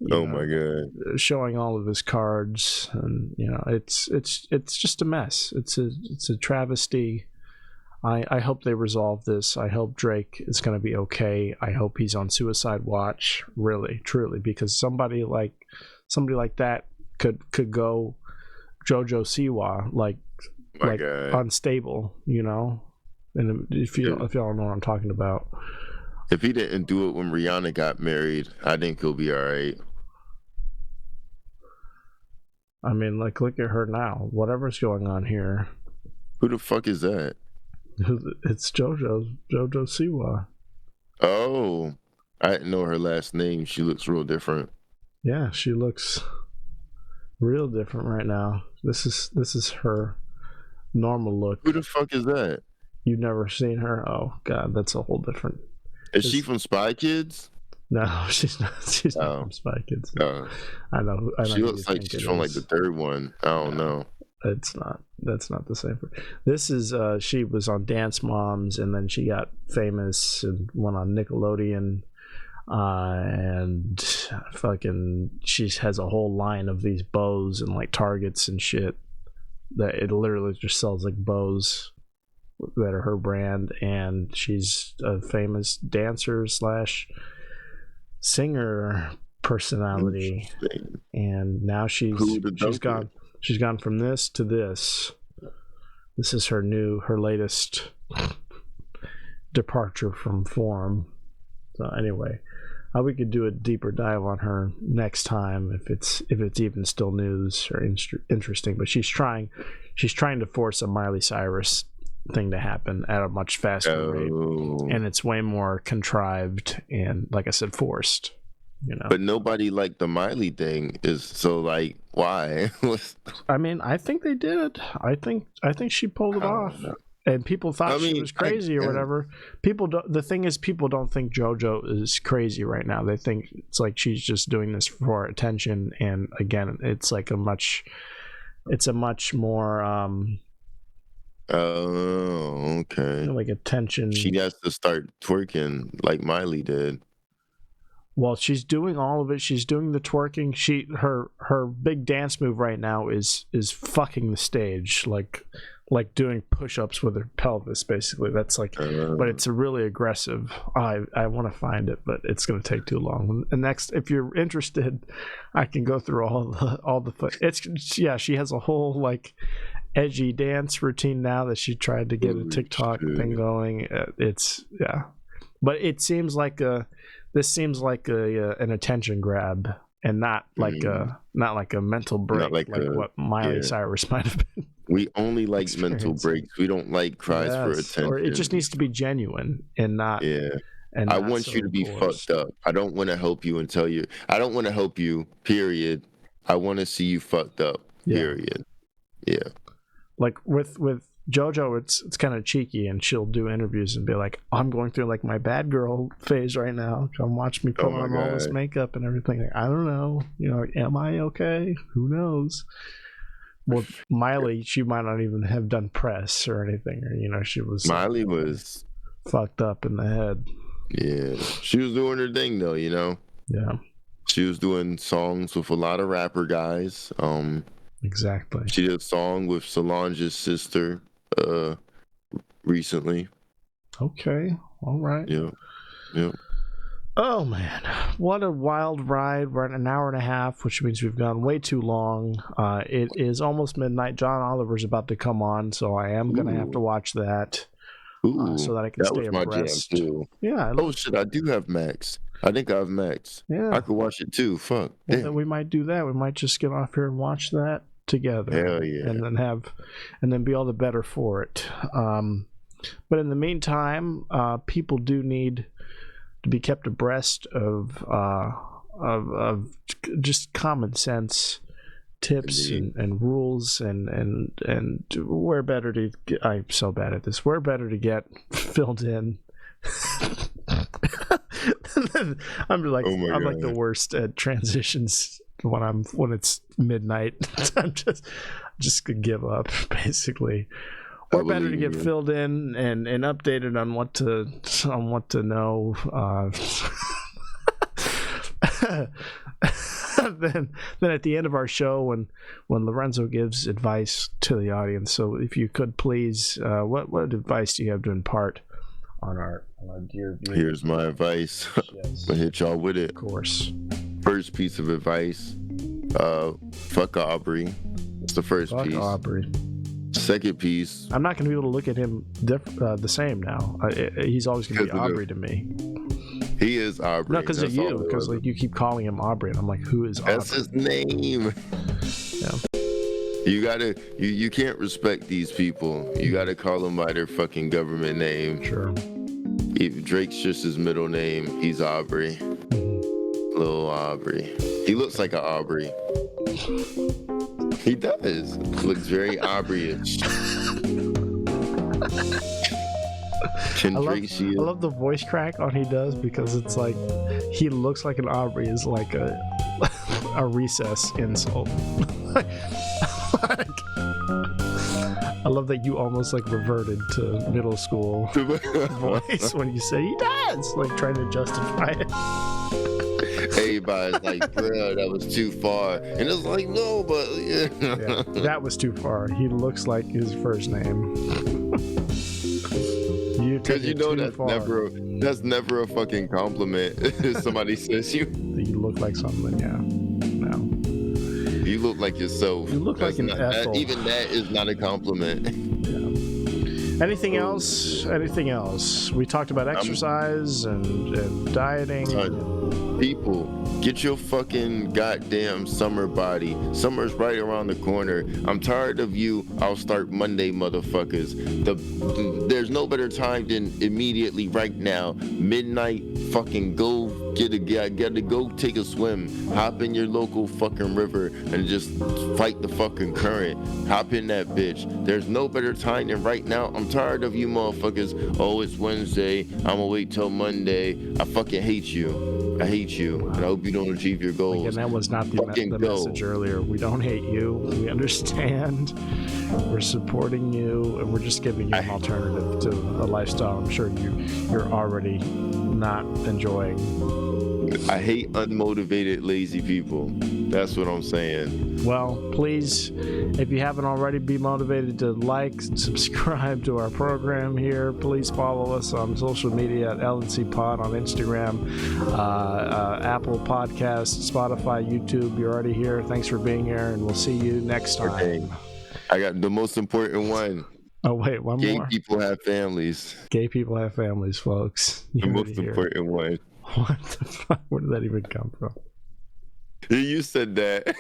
my god, showing all of his cards, and it's just a mess. It's a travesty. I hope they resolve this. I hope Drake is going to be okay. I hope he's on suicide watch, really, truly, because somebody like that could go JoJo Siwa, like unstable, you know. And if y'all know what I'm talking about. If he didn't do it when Rihanna got married, I think he'll be all right. I mean, like, look at her now. Whatever's going on here. Who the fuck is that? It's JoJo Siwa. Oh, I didn't know her last name. She looks real different. Yeah, she looks real different right now. This is her normal look. Who the fuck is that? You've never seen her? Oh God, that's a whole different. Is she from Spy Kids? No, she's not. She's not from Spy Kids. No. I know. She looks like she's from like the third one. I don't know. It's not. That's not the same. This is. She was on Dance Moms, and then she got famous and went on Nickelodeon. And fucking, she has a whole line of these bows and like targets and shit that it literally just sells like bows that are her brand. And she's a famous dancer / singer personality. And now she's gone from this to this. This is her latest departure from form. So anyway, we could do a deeper dive on her next time if it's even still news or interesting. But she's trying to force a Miley Cyrus thing to happen at a much faster rate, and it's way more contrived and, like I said, forced. You know. But nobody liked the Miley thing. Is so like why? I mean, I think they did. I think she pulled it off. And people thought she was crazy or whatever. The thing is, people don't think JoJo is crazy right now. They think it's like she's just doing this for attention. And again, it's like a much more oh, okay. Like attention. She has to start twerking like Miley did. Well, she's doing all of it. She's doing the twerking. Her big dance move right now is fucking the stage, like doing push-ups with her pelvis, basically. That's like, but it's a really aggressive. I want to find it, but it's going to take too long. And next, if you're interested, I can go through all the. She has a whole like edgy dance routine now that she tried to get a TikTok thing going. But it seems like this seems like an attention grab, and not like a mental break, like what Miley Cyrus might have been. We only like mental breaks. We don't like cries for attention. Or it just needs to be genuine and not. Yeah. And I want you to be fucked up. I don't want to help you and tell you. I don't want to help you. Period. I want to see you fucked up. Period. Yeah. Like with JoJo, it's kind of cheeky, and she'll do interviews and be like, "I'm going through like my bad girl phase right now. Come watch me put on all this makeup and everything." Like, I don't know. You know, am I okay? Who knows? Well, Miley, she might not even have done press or anything, or Miley was fucked up in the head. Yeah, she was doing her thing though, you know. Yeah, she was doing songs with a lot of rapper guys. Exactly. She did a song with Solange's sister recently. Okay, all right. Yeah. Oh man, what a wild ride. We're at an hour and a half, which means we've gone way too long. It is almost midnight. John Oliver's about to come on, so I am going to have to watch that so that I can stay abreast. Jam too. Yeah. Shit, I do have Max. I think I have Max. Yeah. I could watch it too. Fuck. Well, then we might do that. We might just get off here and watch that together. Hell yeah. And then be all the better for it. But in the meantime, people do need to be kept abreast of just common sense tips and rules and where better to get, I'm so bad at this, where better to get filled in. I'm like the worst at transitions when it's midnight. I'm just gonna give up basically. Or better to get filled in and updated on what to know. then at the end of our show, when Lorenzo gives advice to the audience, so if you could please, what advice do you have to impart on our dear viewers? Here's my advice. Yes. I'll hit y'all with it. Of course. First piece of advice, fuck Aubrey. It's the first Fuck piece. Aubrey. Second piece. I'm not going to be able to look at him the same now. He's always going to be Aubrey to me. He is Aubrey. No, because of you. Because like you keep calling him Aubrey, and I'm like, who is Aubrey? That's his name. Yeah. You gotta, you can't respect these people. You gotta call them by their fucking government name. Sure. If Drake's just his middle name. He's Aubrey. Little Aubrey. He looks like an Aubrey. He does. Looks very Aubrey-ish. I love the voice crack on he does, because it's like he looks like an Aubrey is like a recess insult. I love that you almost like reverted to middle school voice when you say he does, like trying to justify it. Everybody's like, bro, that was too far. And it's like, no, but yeah. Yeah, that was too far. He looks like his first name. Because you know that's never a fucking compliment. If somebody says you look like something, yeah. No. You look like yourself. You look like an Ethel. Even that is not a compliment. Yeah. Anything else? We talked about exercise and dieting. People, get your fucking goddamn summer body. Summer's right around the corner. I'm tired of you. I'll start Monday, motherfuckers. There's no better time than immediately right now. Midnight, fucking go gotta go take a swim. Hop in your local fucking river and just fight the fucking current. Hop in that bitch. There's no better time than right now. I'm tired of you motherfuckers. Oh, it's Wednesday. I'ma wait till Monday. I fucking hate you. I hate you, and I hope you don't achieve your goals. Again, that was not the message earlier. We don't hate you. We understand. We're supporting you, and we're just giving you an alternative to a lifestyle I'm sure you're already not enjoying. I hate unmotivated, lazy people. That's what I'm saying. Well, please, if you haven't already, be motivated to like, subscribe to our program here. Please follow us on social media at L&C Pod on Instagram, Apple Podcasts, Spotify, YouTube. You're already here. Thanks for being here, and we'll see you next time. Okay. I got the most important one. Oh, wait, one more. Gay people have families. Gay people have families, folks. The most important one. What the fuck? Where did that even come from? You said that.